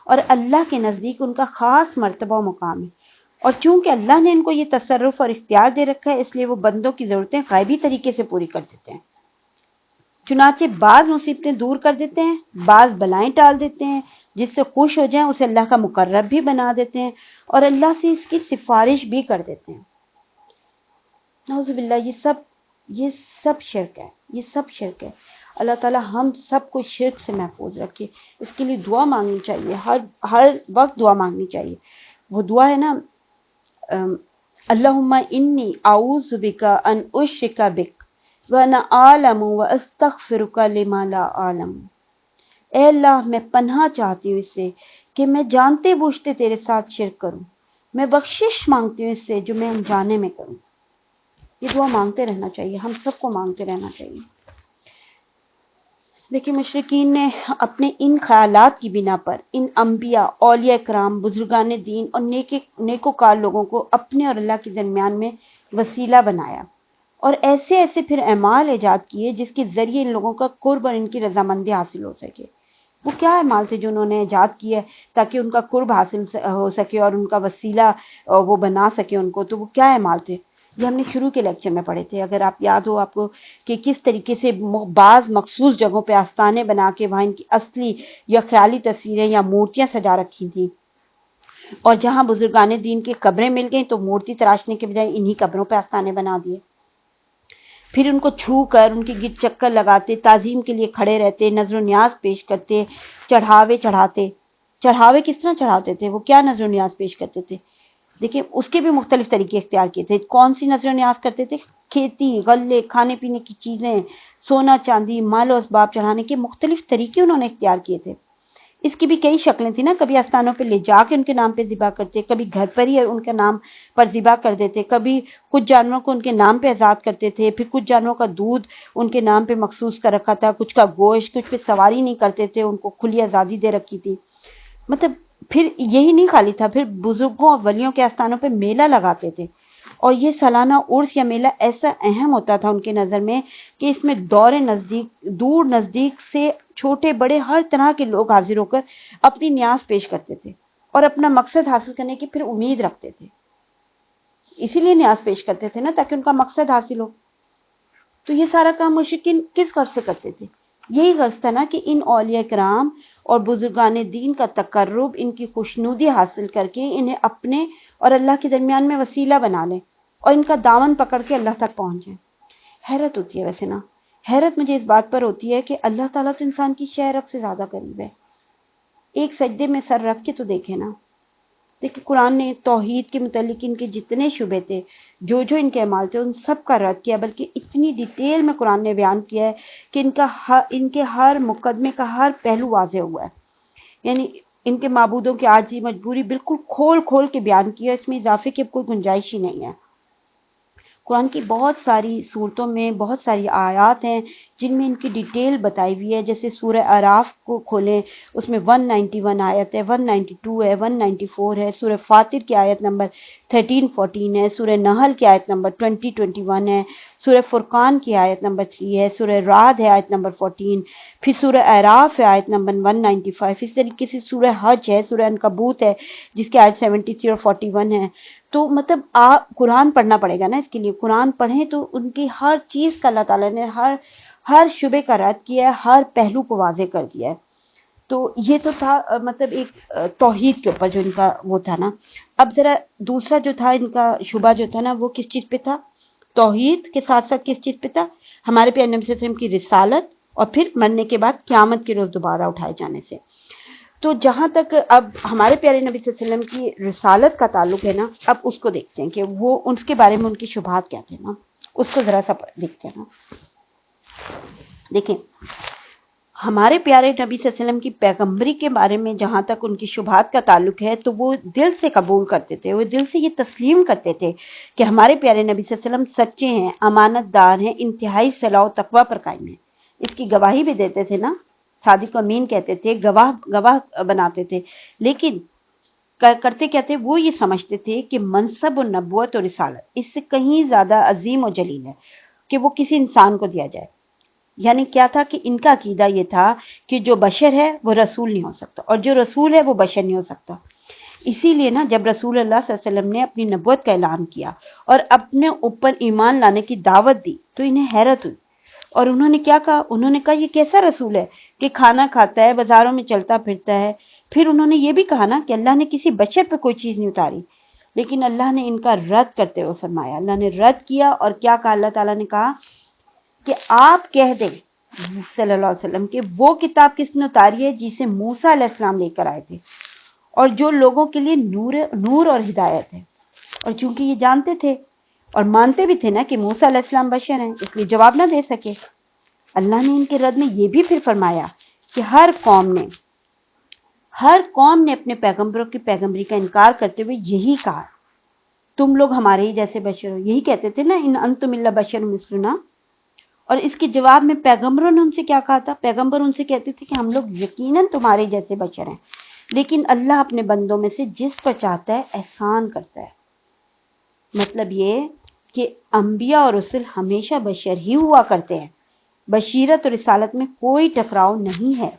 اور اللہ کے نزدیک ان کا خاص مرتبہ و مقام ہے، اور چونکہ اللہ نے ان کو یہ تصرف اور اختیار دے رکھا ہے اس لیے وہ بندوں کی ضرورتیں غیبی طریقے سے پوری کر دیتے ہیں۔ چنانچہ بعض مصیبتیں دور کر دیتے ہیں، بعض بلائیں ٹال دیتے ہیں، جس سے خوش ہو جائیں اسے اللہ کا مقرب بھی بنا دیتے ہیں اور اللہ سے اس کی سفارش بھی کر دیتے ہیں۔ نعوذ باللہ، یہ سب شرک ہے، یہ سب شرک ہے۔ اللہ تعالیٰ ہم سب کو شرک سے محفوظ رکھے، اس کے لیے دعا مانگنی چاہیے، ہر وقت دعا مانگنی چاہیے۔ وہ دعا ہے نا، اللہم انی اعوذ بک ان اشرک بک وانا اعلم واستغفرک لما لا اعلم۔ اے اللہ میں پناہ چاہتی ہوں اس سے کہ میں جانتے بوجھتے تیرے ساتھ شرک کروں، میں بخشش مانگتی ہوں اس سے جو میں انجانے میں کروں۔ یہ دعا مانگتے رہنا چاہیے، ہم سب کو مانگتے رہنا چاہیے۔ لیکن مشرکین نے اپنے ان خیالات کی بنا پر ان انبیاء، اولیاء کرام، بزرگان دین اور نیکوکار لوگوں کو اپنے اور اللہ کے درمیان میں وسیلہ بنایا، اور ایسے پھر اعمال ایجاد کیے جس کے ذریعے ان لوگوں کا قرب اور ان کی رضامندی حاصل ہو سکے۔ وہ کیا اعمال تھے جو انہوں نے ایجاد کیا ہے تاکہ ان کا قرب حاصل ہو سکے اور ان کا وسیلہ وہ بنا سکے ان کو، تو وہ کیا اعمال تھے؟ یہ ہم نے شروع کے لیکچر میں پڑھے تھے، اگر آپ یاد ہو آپ کو، کہ کس طریقے سے بعض مخصوص جگہوں پہ آستانے بنا کے وہاں ان کی اصلی یا خیالی تصویریں یا مورتیاں سجا رکھی تھیں، اور جہاں بزرگان دین کی قبریں مل گئیں تو مورتی تراشنے کے بجائے انہی قبروں پہ آستانے بنا دیے، پھر ان کو چھو کر ان کے گرد چکر لگاتے، تعظیم کے لیے کھڑے رہتے، نظر و نیاز پیش کرتے، چڑھاوے چڑھاتے۔ چڑھاوے کس طرح چڑھاتے تھے؟ وہ کیا نظر و نیاز پیش کرتے تھے؟ دیکھیں اس کے بھی مختلف طریقے اختیار کیے تھے۔ کون سی نظر و نیاز کرتے تھے؟ کھیتی، غلے، کھانے پینے کی چیزیں، سونا چاندی، مال و اسباب چڑھانے کے مختلف طریقے انہوں نے اختیار کیے تھے۔ اس کی بھی کئی شکلیں تھیں نا، کبھی آستانوں پہ لے جا کے ان کے نام پہ ذبح کرتے، کبھی گھر پر ہی ان کے نام پر ذبح کر دیتے، کبھی کچھ جانوروں کو ان کے نام پہ آزاد کرتے تھے، پھر کچھ جانوروں کا دودھ ان کے نام پہ مخصوص کر رکھا تھا، کچھ کا گوشت، کچھ پہ سواری نہیں کرتے تھے، ان کو کھلی آزادی دے رکھی تھی۔ مطلب پھر یہی نہیں خالی تھا، پھر بزرگوں اور ولیوں کے آستانوں پہ میلہ لگاتے تھے، اور یہ سالانہ عرس یا میلہ ایسا اہم ہوتا تھا ان کے نظر میں کہ اس میں دور نزدیک سے چھوٹے بڑے ہر طرح کے لوگ حاضر ہو کر اپنی نیاز پیش کرتے تھے اور اپنا مقصد حاصل کرنے کی پھر امید رکھتے تھے، اسی لیے نیاز پیش کرتے تھے نا، تاکہ ان کا مقصد حاصل ہو۔ تو یہ سارا کام مشرکین کس غرض سے کرتے تھے؟ یہی غرض تھا نا کہ ان اولیاء کرام اور بزرگان دین کا تقرب، ان کی خوشنودی حاصل کر کے انہیں اپنے اور اللہ کے درمیان میں وسیلہ بنا لیں اور ان کا دامن پکڑ کے اللہ تک پہنچ جائیں۔ حیرت ہوتی ہے ویسے نا، حیرت مجھے اس بات پر ہوتی ہے کہ اللہ تعالیٰ تو انسان کی شہ رگ سے زیادہ قریب ہے۔ ایک سجدے میں سر رکھ کے تو دیکھیں نا، دیکھیں قرآن نے توحید کے متعلق ان کے جتنے شبے تھے، جو ان کے اعمال تھے، ان سب کا رد کیا، بلکہ اتنی ڈیٹیل میں قرآن نے بیان کیا ہے کہ ان کے ہر مقدمے کا ہر پہلو واضح ہوا ہے، یعنی ان کے معبودوں کی عاجزی مجبوری بالکل کھول کے بیان کیا، اس میں اضافے کی کوئی گنجائش ہی نہیں ہے۔ قرآن کی بہت ساری صورتوں میں بہت ساری آیات ہیں جن میں ان کی ڈیٹیل بتائی ہوئی ہے، جیسے سورہ اعراف کو کھولیں، اس میں 191 آیت ہے، 192 ہے، 194 ہے، سورہ فاطر کی آیت نمبر 13-14 ہے، سورہ نحل کی آیت نمبر 20-21 ہے، سورہ فرقان کی آیت نمبر 3 ہے، سورہ رعد ہے آیت نمبر 14، پھر سورہ اعراف ہے آیت نمبر 195، اس طریقے سے سورہ حج ہے، سورہ عنکبوت ہے جس کی آیت 73 اور 41 ہے۔ تو مطلب آپ قرآن پڑھنا پڑے گا نا، اس کے لیے قرآن پڑھیں تو ان کی ہر چیز کا اللہ تعالیٰ نے ہر شبے کا رد کیا ہے، ہر پہلو کو واضح کر دیا ہے۔ تو یہ تو تھا مطلب ایک توحید کے اوپر جو ان کا وہ تھا نا۔ اب ذرا دوسرا جو تھا ان کا شبہ جو تھا نا، وہ کس چیز پہ تھا؟ توحید کے ساتھ ساتھ کس چیز پہ تھا؟ ہمارے پیارے نبی صلی اللہ علیہ وسلم کی رسالت، اور پھر مرنے کے بعد قیامت کے روز دوبارہ اٹھائے جانے سے۔ تو جہاں تک اب ہمارے پیارے نبی صلی اللہ علیہ وسلم کی رسالت کا تعلق ہے نا، اب اس کو دیکھتے ہیں کہ وہ ان کے بارے میں ان کی شبہات کیا تھے نا، اس کو ذرا سا دیکھتے ہیں نا۔ دیکھیں ہمارے پیارے نبی صلی اللہ علیہ وسلم کی پیغمبری کے بارے میں جہاں تک ان کی شبہات کا تعلق ہے، تو وہ دل سے قبول کرتے تھے، وہ دل سے یہ تسلیم کرتے تھے کہ ہمارے پیارے نبی صلی اللہ علیہ وسلم سچے ہیں، امانت دار ہیں، انتہائی صلاح و تقوی پر قائم ہیں۔ اس کی گواہی بھی دیتے تھے نا، صادق و امین کہتے تھے، گواہ بناتے تھے، لیکن کرتے کیا تھے؟ وہ یہ سمجھتے تھے کہ منصب و نبوت اور رسالت اس سے کہیں زیادہ عظیم و جلیل ہے کہ وہ کسی انسان کو دیا جائے۔ یعنی کیا تھا کہ ان کا عقیدہ یہ تھا کہ جو بشر ہے وہ رسول نہیں ہو سکتا، اور جو رسول ہے وہ بشر نہیں ہو سکتا۔ اسی لیے نا جب رسول اللہ صلی اللہ علیہ وسلم نے اپنی نبوت کا اعلان کیا اور اپنے اوپر ایمان لانے کی دعوت دی تو انہیں حیرت ہوئی، اور انہوں نے کیا کہا؟ انہوں نے کہا یہ کیسا رسول ہے کہ کھانا کھاتا ہے، بازاروں میں چلتا پھرتا ہے۔ پھر انہوں نے یہ بھی کہا نا کہ اللہ نے کسی بشر پہ کوئی چیز نہیں اتاری، لیکن اللہ نے ان کا رد کرتے ہوئے فرمایا، اللہ نے رد کیا، اور کیا کہا؟ اللہ تعالیٰ نے کہا کہ آپ کہہ دیں صلی اللہ علیہ وسلم کہ وہ کتاب کس نے اتاری ہے جسے موسیٰ علیہ السلام لے کر آئے تھے، اور جو لوگوں کے لیے نور اور ہدایت ہے۔ اور چونکہ یہ جانتے تھے اور مانتے بھی تھے نا کہ موسیٰ علیہ السلام بشر ہیں، اس لیے جواب نہ دے سکے۔ اللہ نے ان کے رد میں یہ بھی پھر فرمایا کہ ہر قوم نے اپنے پیغمبروں کی پیغمبری کا انکار کرتے ہوئے یہی کہا، تم لوگ ہمارے ہی جیسے بشر ہو۔ یہی کہتے تھے نا، ان انتم الا بشر مثلنا۔ اور اس کے جواب میں پیغمبروں نے ان سے کیا کہا تھا؟ پیغمبر ان سے کہتے تھے کہ ہم لوگ یقیناً تمہارے جیسے بشر ہیں، لیکن اللہ اپنے بندوں میں سے جس پر چاہتا ہے احسان کرتا ہے۔ مطلب یہ کہ انبیاء اور رسل ہمیشہ بشر ہی ہوا کرتے ہیں، بشیرت اور رسالت میں کوئی ٹکراؤ نہیں ہے۔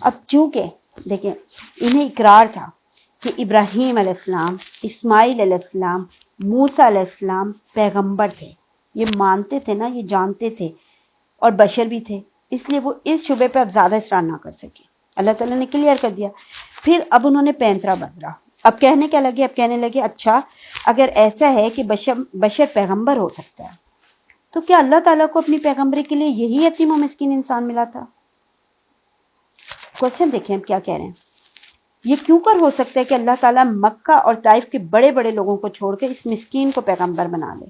اب چونکہ دیکھیں انہیں اقرار تھا کہ ابراہیم علیہ السلام، اسماعیل علیہ السلام، موسیٰ علیہ السلام پیغمبر تھے، یہ مانتے تھے نا، یہ جانتے تھے، اور بشر بھی تھے، اس لیے وہ اس شبے پہ اب زیادہ اصرار نہ کر سکے. اللہ تعالیٰ نے کلیئر کر دیا. پھر اب انہوں نے پینترا بدلا. اب کہنے کیا لگے؟ اب کہنے لگے اچھا اگر ایسا ہے کہ بشر پیغمبر ہو سکتا ہے تو کیا اللہ تعالیٰ کو اپنی پیغمبری کے لیے یہی یتیم و مسکین انسان ملا تھا؟ کوشچن دیکھیں اب کیا کہہ رہے ہیں. یہ کیوں کر ہو سکتا ہے کہ اللہ تعالیٰ مکہ اور طائف کے بڑے بڑے لوگوں کو چھوڑ کے اس مسکین کو پیغمبر بنا لے؟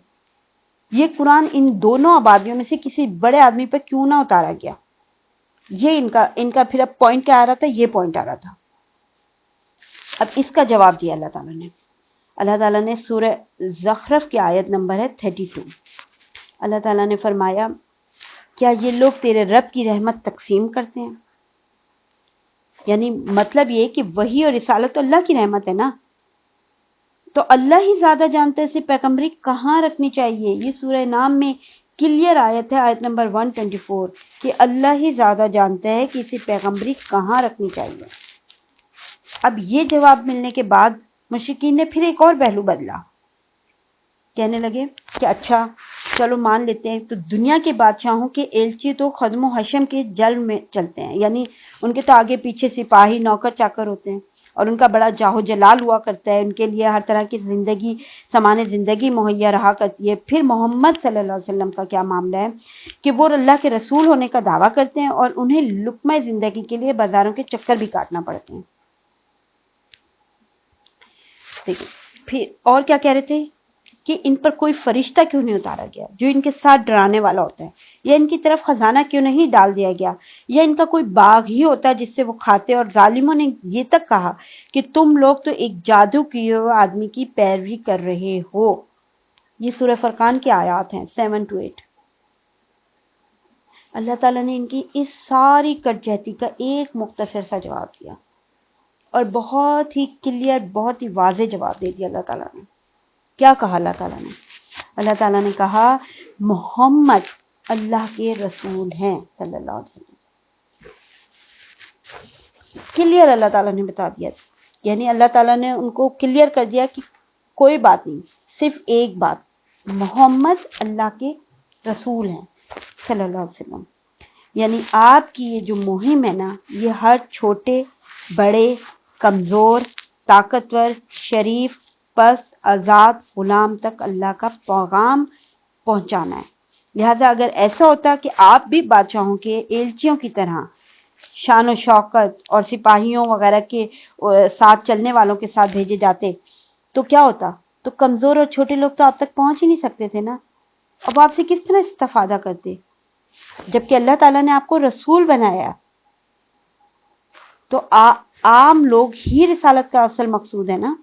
یہ قرآن ان دونوں آبادیوں میں سے کسی بڑے آدمی پر کیوں نہ اتارا گیا؟ یہ ان کا پھر اب پوائنٹ کیا آ رہا تھا؟ یہ پوائنٹ آ رہا تھا. اب اس کا جواب دیا اللہ تعالیٰ نے. اللہ تعالیٰ نے سورہ زخرف کی آیت نمبر ہے 32. اللہ تعالیٰ نے فرمایا کیا یہ لوگ تیرے رب کی رحمت تقسیم کرتے ہیں؟ یعنی مطلب یہ کہ وحی اور رسالت تو اللہ کی رحمت ہے نا، تو اللہ ہی زیادہ جانتے ہیں اسے پیغمبری کہاں رکھنی چاہیے. یہ سورہ نام میں کلیئر آیت ہے، آیت نمبر 124، کہ اللہ ہی زیادہ جانتا ہے کہ اسے پیغمبری کہاں رکھنی چاہیے. اب یہ جواب ملنے کے بعد مشرکین نے پھر ایک اور پہلو بدلا. کہنے لگے کہ اچھا چلو مان لیتے ہیں، تو دنیا کے بادشاہوں کے ایلچی تو خدم و حشم کے جل میں چلتے ہیں، یعنی ان کے تو آگے پیچھے سپاہی نوکر چاکر ہوتے ہیں، اور ان کا بڑا جاہو جلال ہوا کرتا ہے، ان کے لیے ہر طرح کی سامان زندگی مہیا رہا کرتی ہے. پھر محمد صلی اللہ علیہ وسلم کا کیا معاملہ ہے کہ وہ اللہ کے رسول ہونے کا دعویٰ کرتے ہیں اور انہیں لقمہ زندگی کے لیے بازاروں کے چکر بھی کاٹنا پڑتے ہیں. پھر اور کیا کہہ رہے تھے کہ ان پر کوئی فرشتہ کیوں نہیں اتارا گیا جو ان کے ساتھ ڈرانے والا ہوتا ہے، یا ان کی طرف خزانہ کیوں نہیں ڈال دیا گیا، یا ان کا کوئی باغ ہی ہوتا جس سے وہ کھاتے. اور ظالموں نے یہ تک کہا کہ تم لوگ تو ایک جادو کیے ہوئے آدمی کی پیروی کر رہے ہو. یہ سورہ فرقان کی آیات ہیں 7-8. اللہ تعالیٰ نے ان کی اس ساری کٹجہتی کا ایک مختصر سا جواب دیا، اور بہت ہی کلیئر، بہت ہی واضح جواب دے دیا. اللہ تعالیٰ نے کیا کہا؟ اللہ تعالیٰ نے کہا محمد اللہ کے رسول ہیں صلی اللہ علیہ وسلم. کلیئر اللہ تعالیٰ نے بتا دیا، یعنی اللہ تعالیٰ نے ان کو کلیئر کر دیا کہ کوئی بات نہیں، صرف ایک بات، محمد اللہ کے رسول ہیں صلی اللہ علیہ وسلم. یعنی آپ کی یہ جو مہم ہے نا، یہ ہر چھوٹے بڑے، کمزور، طاقتور، شریف، پست، آزاد، غلام تک اللہ کا پیغام پہنچانا ہے. لہذا اگر ایسا ہوتا کہ آپ بھی بادشاہوں کے ایلچیوں کی طرح شان و شوکت اور سپاہیوں وغیرہ کے ساتھ چلنے والوں کے ساتھ بھیجے جاتے تو کیا ہوتا؟ تو کمزور اور چھوٹے لوگ تو آپ تک پہنچ ہی نہیں سکتے تھے نا. اب آپ سے کس طرح استفادہ کرتے؟ جبکہ اللہ تعالیٰ نے آپ کو رسول بنایا، تو عام لوگ ہی رسالت کا اصل مقصود ہے نا.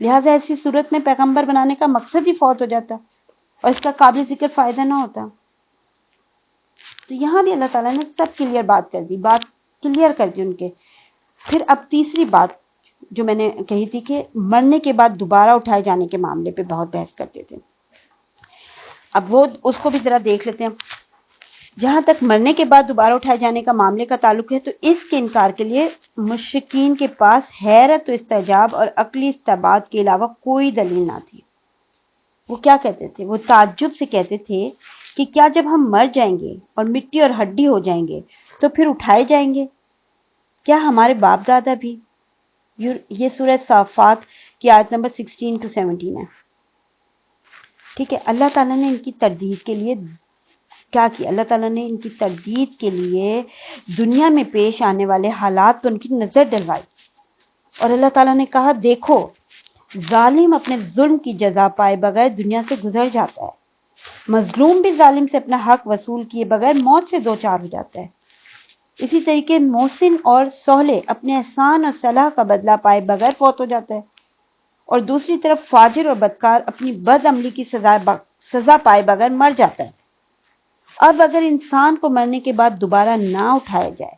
لہٰذا ایسی صورت میں پیغمبر بنانے کا مقصد ہی فوت ہو جاتا اور اس کا قابل ذکر فائدہ نہ ہوتا. تو یہاں بھی اللہ تعالیٰ نے سب کلیئر بات کر دی ان کے. پھر اب تیسری بات جو میں نے کہی تھی کہ مرنے کے بعد دوبارہ اٹھائے جانے کے معاملے پہ بہت بحث کرتے تھے، اب وہ اس کو بھی ذرا دیکھ لیتے ہیں. جہاں تک مرنے کے بعد دوبارہ اٹھائے جانے کا معاملے کا تعلق ہے، تو اس کے انکار کے لیے مشرکین کے پاس حیرت و استعجاب اور عقلی استبعاد کے علاوہ کوئی دلیل نہ تھی. وہ کیا کہتے تھے؟ وہ تعجب سے کہتے تھے کہ کیا جب ہم مر جائیں گے اور مٹی اور ہڈی ہو جائیں گے تو پھر اٹھائے جائیں گے؟ کیا ہمارے باپ دادا بھی؟ یہ سورہ صافات کی آیت نمبر 16-17 ہے. ٹھیک ہے. اللہ تعالیٰ نے ان کی تردید کے لیے کیا کیا؟ اللہ تعالیٰ نے ان کی تردید کے لیے دنیا میں پیش آنے والے حالات پر ان کی نظر ڈلوائی، اور اللہ تعالیٰ نے کہا دیکھو ظالم اپنے ظلم کی جزا پائے بغیر دنیا سے گزر جاتا ہے، مظلوم بھی ظالم سے اپنا حق وصول کیے بغیر موت سے دوچار ہو جاتا ہے. اسی طریقے محسن اور صالح اپنے احسان اور صلاح کا بدلہ پائے بغیر فوت ہو جاتا ہے، اور دوسری طرف فاجر اور بدکار اپنی بد عملی کی سزا پائے بغیر مر جاتا ہے. اب اگر انسان کو مرنے کے بعد دوبارہ نہ اٹھایا جائے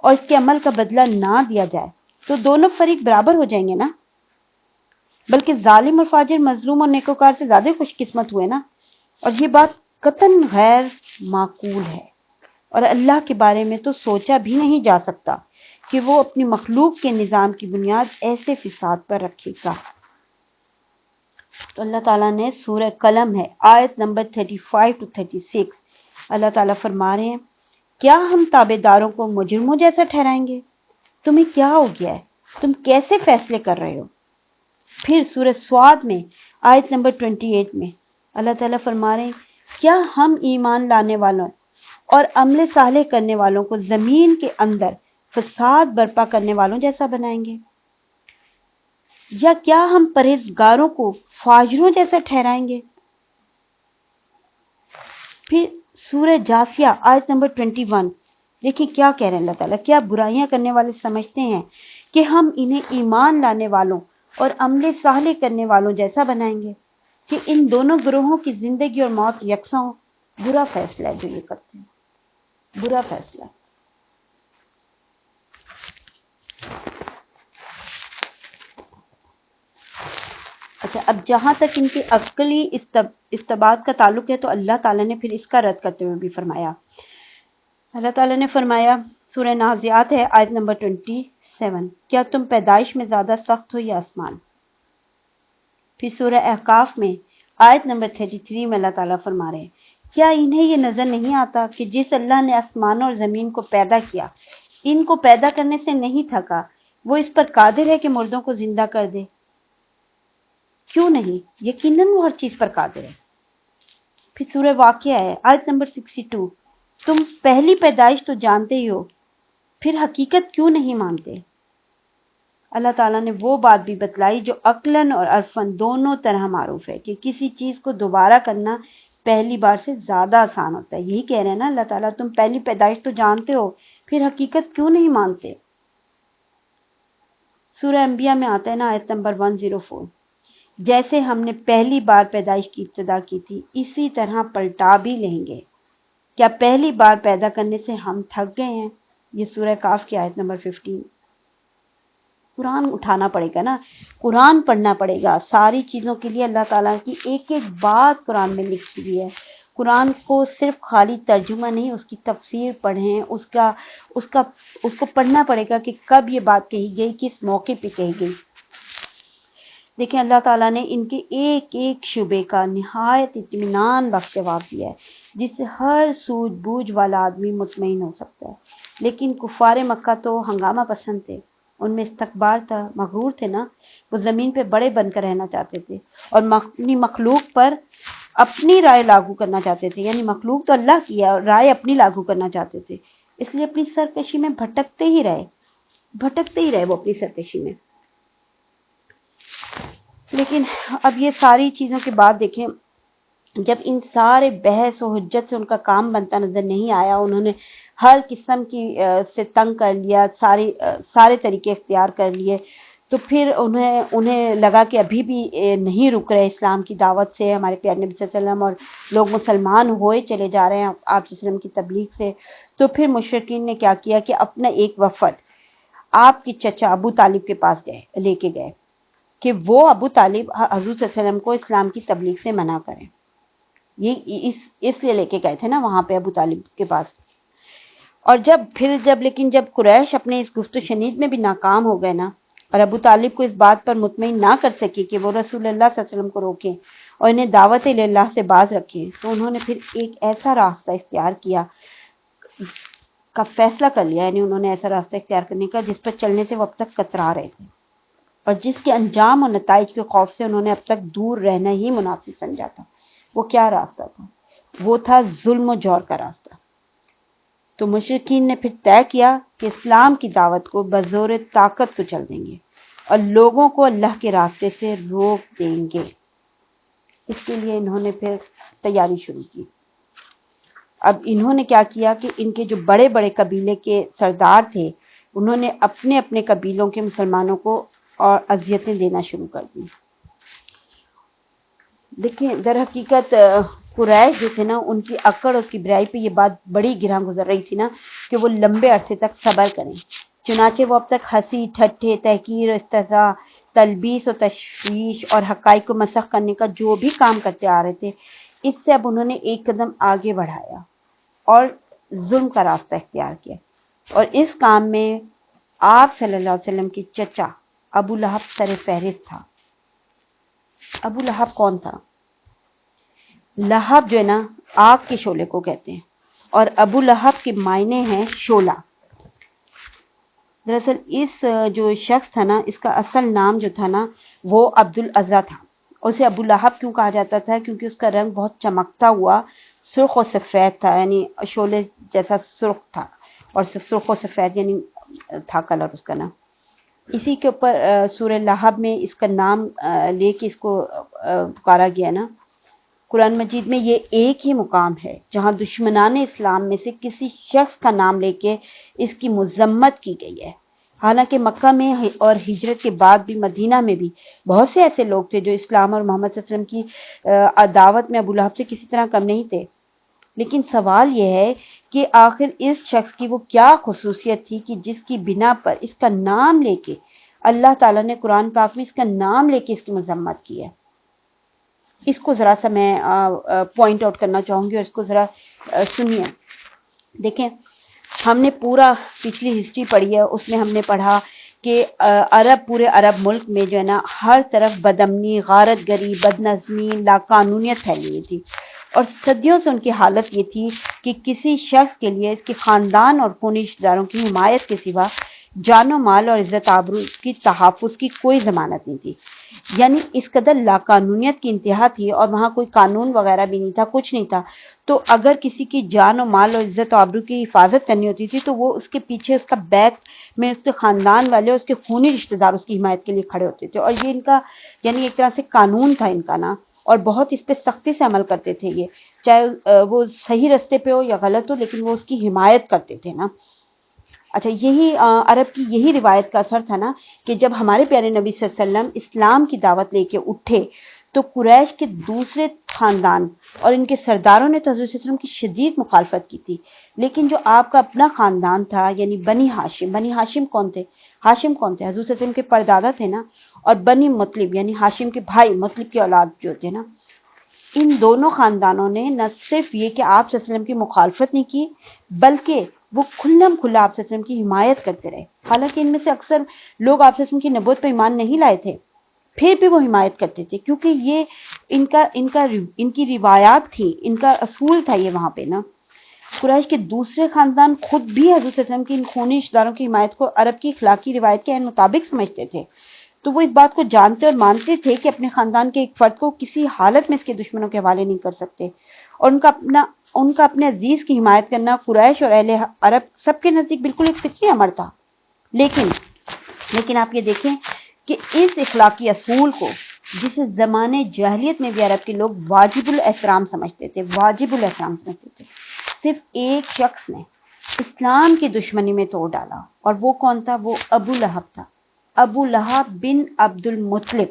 اور اس کے عمل کا بدلہ نہ دیا جائے تو دونوں فریق برابر ہو جائیں گے نا. بلکہ ظالم اور فاجر مظلوم اور نیکوکار سے زیادہ خوش قسمت ہوئے نا. اور یہ بات قطعاً غیر معقول ہے، اور اللہ کے بارے میں تو سوچا بھی نہیں جا سکتا کہ وہ اپنی مخلوق کے نظام کی بنیاد ایسے فساد پر رکھے گا۔ تو اللہ تعالیٰ نے سورہ قلم ہے آیت نمبر 35 to 36، اللہ تعالیٰ فرما رہے ہیں کیا ہم تابع داروں کو مجرموں جیسا ٹھہرائیں گے؟ تمہیں کیا ہو گیا ہے؟ تم کیسے فیصلے کر رہے ہو؟ پھر سورہ سواد میں آیت نمبر 28 میں اللہ تعالیٰ فرما رہے ہیں کیا ہم ایمان لانے والوں اور عمل صالح کرنے والوں کو زمین کے اندر فساد برپا کرنے والوں جیسا بنائیں گے، یا کیا ہم پرہیزگاروں کو فاجروں جیسا ٹھہرائیں گے؟ پھر سورہ جاثیہ آیت نمبر 21 دیکھیں کیا کہہ رہے ہیں اللہ تعالیٰ، کیا برائیاں کرنے والے سمجھتے ہیں کہ ہم انہیں ایمان لانے والوں اور عمل صالح کرنے والوں جیسا بنائیں گے کہ ان دونوں گروہوں کی زندگی اور موت یکساں ہو؟ برا فیصلہ ہے جو یہ کرتے ہیں، برا فیصلہ ہے۔ اچھا، اب جہاں تک ان کی عقلی استباد کا تعلق ہے تو اللہ تعالیٰ نے پھر اس کا رد کرتے ہوئے بھی فرمایا، اللہ تعالیٰ نے فرمایا سورہ نازعات ہے آیت نمبر 27، کیا تم پیدائش میں زیادہ سخت ہو یا آسمان؟ پھر سورہ احقاف میں آیت نمبر 33 میں اللہ تعالیٰ فرما رہے ہیں کیا انہیں یہ نظر نہیں آتا کہ جس اللہ نے آسمانوں اور زمین کو پیدا کیا ان کو پیدا کرنے سے نہیں تھکا، وہ اس پر قادر ہے کہ مردوں کو زندہ کر دے؟ کیوں نہیں، یقیناً وہ ہر چیز پر قادر ہے۔ پھر سورہ واقعہ ہے آیت نمبر 62، تم پہلی پیدائش تو جانتے ہی ہو، پھر حقیقت کیوں نہیں مانتے؟ اللہ تعالیٰ نے وہ بات بھی بتلائی جو عقلاً اور عرفاً دونوں طرح معروف ہے کہ کسی چیز کو دوبارہ کرنا پہلی بار سے زیادہ آسان ہوتا ہے۔ یہی کہہ رہے ہیں نا اللہ تعالیٰ، تم پہلی پیدائش تو جانتے ہو، پھر حقیقت کیوں نہیں مانتے؟ سورہ انبیاء میں آتا ہے نا آیت نمبر 104، جیسے ہم نے پہلی بار پیدائش کی ابتدا کی تھی اسی طرح پلٹا بھی لیں گے، کیا پہلی بار پیدا کرنے سے ہم تھک گئے ہیں؟ یہ سورہ کاف کی آیت نمبر 15۔ قرآن اٹھانا پڑے گا نا، قرآن پڑھنا پڑے گا، ساری چیزوں کے لیے اللہ تعالیٰ کی ایک ایک بات قرآن میں لکھی ہوئی ہے۔ قرآن کو صرف خالی ترجمہ نہیں، اس کی تفسیر پڑھیں، اس کو پڑھنا پڑے گا کہ کب یہ بات کہی گئی، کس موقع پہ کہی گئی۔ دیکھیں اللہ تعالیٰ نے ان کے ایک ایک شعبے کا نہایت اطمینان بخش جواب دیا ہے جس سے ہر سوجھ بوجھ والا آدمی مطمئن ہو سکتا ہے۔ لیکن کفار مکہ تو ہنگامہ پسند تھے، ان میں استکبار تھا، مغرور تھے نا، وہ زمین پہ بڑے بن کر رہنا چاہتے تھے اور اپنی مخلوق پر اپنی رائے لاگو کرنا چاہتے تھے، یعنی مخلوق تو اللہ کی ہے اور رائے اپنی لاگو کرنا چاہتے تھے، اس لیے اپنی سرکشی میں بھٹکتے ہی رہے وہ اپنی سرکشی میں۔ لیکن اب یہ ساری چیزوں کے بعد دیکھیں، جب ان سارے بحث و حجت سے ان کا کام بنتا نظر نہیں آیا، انہوں نے ہر قسم کی سے تنگ کر لیا، سارے طریقے اختیار کر لیے، تو پھر انہیں لگا کہ ابھی بھی نہیں رک رہے اسلام کی دعوت سے، ہمارے پیارے نبی صلی اللہ علیہ وسلم، اور لوگ مسلمان ہوئے چلے جا رہے ہیں آپ صلی اللہ علیہ وسلم کی تبلیغ سے۔ تو پھر مشرکین نے کیا کیا کہ اپنا ایک وفد آپ کی چچا ابو طالب کے پاس لے کے گئے کہ وہ ابو طالب حضور صلی اللہ علیہ وسلم کو اسلام کی تبلیغ سے منع کریں۔ یہ اس لیے لے کے گئے تھے نا وہاں پہ ابو طالب کے پاس۔ اور لیکن جب قریش اپنے اس گفت و شنید میں بھی ناکام ہو گئے نا، اور ابو طالب کو اس بات پر مطمئن نہ کر سکے کہ وہ رسول اللہ صلی اللہ علیہ وسلم کو روکیں اور انہیں دعوت اللہ سے باز رکھیں، تو انہوں نے پھر ایک ایسا راستہ اختیار کیا کا فیصلہ کر لیا، یعنی انہوں نے ایسا راستہ اختیار کرنے کا جس پر چلنے سے وہ اب تک کترا رہے تھے، اور جس کے انجام اور نتائج کے خوف سے انہوں نے اب تک دور رہنا ہی مناسب سمجھا تھا۔ وہ کیا راستہ تھا؟ وہ تھا ظلم و جور کا راستہ۔ تو مشرکین نے پھر طے کیا کہ اسلام کی دعوت کو بزور طاقت کچل دیں گے اور لوگوں کو اللہ کے راستے سے روک دیں گے۔ اس کے لیے انہوں نے پھر تیاری شروع کی۔ اب انہوں نے کیا کیا کہ ان کے جو بڑے بڑے قبیلے کے سردار تھے، انہوں نے اپنے اپنے قبیلوں کے مسلمانوں کو اور اذیتیں دینا شروع کر دی۔ دیکھیں در حقیقت قریش جو تھے نا، ان کی اکڑ اور کبریائی پہ یہ بات بڑی گراں گزر رہی تھی نا کہ وہ لمبے عرصے تک صبر کریں، چنانچہ وہ اب تک ہنسی ٹھٹھے، تحقیر و استہزاء، تلبیس و تشویش اور حقائق کو مسخ کرنے کا جو بھی کام کرتے آ رہے تھے، اس سے اب انہوں نے ایک قدم آگے بڑھایا اور ظلم کا راستہ اختیار کیا، اور اس کام میں آپ صلی اللہ علیہ وسلم کے چچا ابو لہب سر فہرست تھا۔ ابو لہب کون تھا؟ لہب جو ہے نا آگ کے شعلے کو کہتے ہیں، اور ابو لہب کے معنی ہیں شعلہ۔ دراصل اس جو شخص تھا نا، اس کا اصل نام جو تھا نا وہ عبد العزیٰ تھا۔ اسے ابو لہب کیوں کہا جاتا تھا؟ کیونکہ اس کا رنگ بہت چمکتا ہوا سرخ و سفید تھا، یعنی شعلے جیسا سرخ تھا، اور سرخ و سفید یعنی تھا کلر اس کا نا۔ اسی کے اوپر سورہ لہب میں اس کا نام لے کے اس کو پکارا گیا نا۔ قرآن مجید میں یہ ایک ہی مقام ہے جہاں دشمنان اسلام میں سے کسی شخص کا نام لے کے اس کی مذمت کی گئی ہے۔ حالانکہ مکہ میں اور ہجرت کے بعد بھی مدینہ میں بھی بہت سے ایسے لوگ تھے جو اسلام اور محمد صلی اللہ علیہ وسلم کی دعوت میں ابو لہب سے کسی طرح کم نہیں تھے۔ لیکن سوال یہ ہے کہ آخر اس شخص کی وہ کیا خصوصیت تھی کہ جس کی بنا پر اس کا نام لے کے اللہ تعالیٰ نے قرآن پاک میں اس کا نام لے کے اس کی مذمت کی ہے۔ اس کو ذرا سا میں پوائنٹ آؤٹ کرنا چاہوں گی، اور اس کو ذرا سنیے۔ دیکھیں، ہم نے پورا پچھلی ہسٹری پڑھی ہے، اس میں ہم نے پڑھا کہ پورے عرب ملک میں جو ہے نا ہر طرف بدامنی، غارت گری، بد نظمی، لاقانونیت پھیلی ہوئی تھی، اور صدیوں سے ان کی حالت یہ تھی کہ کسی شخص کے لیے اس کے خاندان اور خونی رشتہ داروں کی حمایت کے سوا جان و مال اور عزت آبرو کی تحفظ کی کوئی ضمانت نہیں تھی۔ یعنی اس قدر لاقانونیت کی انتہا تھی، اور وہاں کوئی قانون وغیرہ بھی نہیں تھا، کچھ نہیں تھا۔ تو اگر کسی کی جان و مال اور عزت و آبرو کی حفاظت کرنی ہوتی تھی تو وہ اس کے پیچھے، اس کا بیک میں اس کے خاندان والے، اس کے خونی رشتہ دار اس کی حمایت کے لیے کھڑے ہوتے تھے، اور یہ ان کا یعنی ایک طرح سے قانون تھا ان کا نا، اور بہت اس پہ سختی سے عمل کرتے تھے یہ، چاہے وہ صحیح رستے پہ ہو یا غلط ہو، لیکن وہ اس کی حمایت کرتے تھے نا۔ اچھا، یہی عرب کی یہی روایت کا اثر تھا نا کہ جب ہمارے پیارے نبی صلی اللہ علیہ وسلم اسلام کی دعوت لے کے اٹھے تو قریش کے دوسرے خاندان اور ان کے سرداروں نے تو حضور صلی اللہ علیہ وسلم کی شدید مخالفت کی تھی، لیکن جو آپ کا اپنا خاندان تھا یعنی بنی ہاشم کون تھے؟ حضور صلی اللہ علیہ وسلم کے پردادا تھے نا، اور بنی مطلب یعنی ہاشم کے بھائی، مطلب کی اولاد جو تھے نا، ان دونوں خاندانوں نے نہ صرف یہ کہ آپ صلی اللہ علیہ وسلم کی مخالفت نہیں کی، بلکہ وہ کھلم کھلا آپ صلی اللہ علیہ وسلم کی حمایت کرتے رہے۔ حالانکہ ان میں سے اکثر لوگ آپ صلی اللہ علیہ وسلم کی نبوت پر ایمان نہیں لائے تھے، پھر بھی وہ حمایت کرتے تھے، کیونکہ یہ ان کی روایات تھی، ان کا اصول تھا یہ وہاں پہ نا۔ قریش کے دوسرے خاندان خود بھی حضور صلی اللہ علیہ وسلم کی ان خونی رشتہ داروں کی حمایت کو عرب کی اخلاقی روایت کے مطابق سمجھتے تھے، تو وہ اس بات کو جانتے اور مانتے تھے کہ اپنے خاندان کے ایک فرد کو کسی حالت میں اس کے دشمنوں کے حوالے نہیں کر سکتے، اور ان کا اپنے عزیز کی حمایت کرنا قریش اور اہل عرب سب کے نزدیک بالکل ایک فطری امر تھا۔ لیکن آپ یہ دیکھیں کہ اس اخلاقی اصول کو جسے زمانے جاہلیت میں بھی عرب کے لوگ واجب الاحترام سمجھتے تھے، صرف ایک شخص نے اسلام کی دشمنی میں توڑ ڈالا، اور وہ کون تھا؟ وہ ابو لہب تھا، ابو لہب بن عبد المطلب۔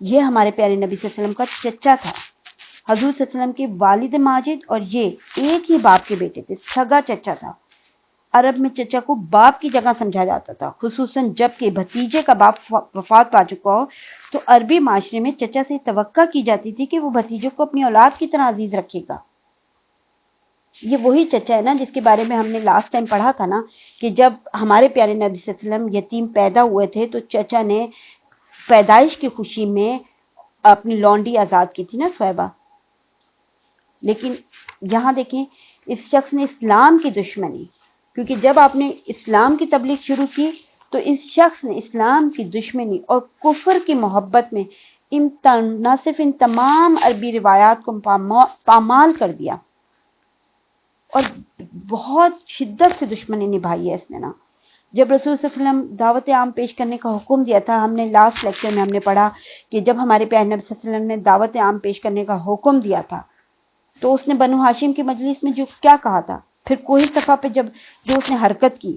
یہ ہمارے پیارے نبی صلی اللہ علیہ وسلم کا چچا تھا، حضور صلی اللہ علیہ وسلم کے والد ماجد اور یہ ایک ہی باپ کے بیٹے تھے، سگا چچا تھا۔ عرب میں چچا کو باپ کی جگہ سمجھا جاتا تھا، خصوصاً جب کہ بھتیجے کا باپ وفات پا چکا ہو تو عربی معاشرے میں چچا سے توقع کی جاتی تھی کہ وہ بھتیجے کو اپنی اولاد کی طرح عزیز رکھے گا۔ یہ وہی چچا ہے نا جس کے بارے میں ہم نے لاسٹ ٹائم پڑھا تھا نا کہ جب ہمارے پیارے نبی صلی اللہ علیہ وسلم یتیم پیدا ہوئے تھے تو چچا نے پیدائش کی خوشی میں اپنی لونڈی آزاد کی تھی نا، صہیبہ۔ لیکن یہاں دیکھیں، اس شخص نے اسلام کی دشمنی، کیونکہ جب آپ نے اسلام کی تبلیغ شروع کی تو اس شخص نے اسلام کی دشمنی اور کفر کی محبت میں نہ صرف ان تمام عربی روایات کو پامال کر دیا، اور بہت شدت سے دشمنی نبھائی ہے اس نے نا۔ جب رسول صلی اللہ علیہ وسلم دعوت عام پیش کرنے کا حکم دیا تھا، ہم نے لاسٹ لیکچر میں ہم نے پڑھا کہ جب ہمارے پیارے نبی صلی اللہ علیہ وسلم نے دعوت عام پیش کرنے کا حکم دیا تھا تو اس نے بنو ہاشم کی مجلس میں جو کیا کہا تھا، پھر کوئی صفحہ پہ جو اس نے حرکت کی،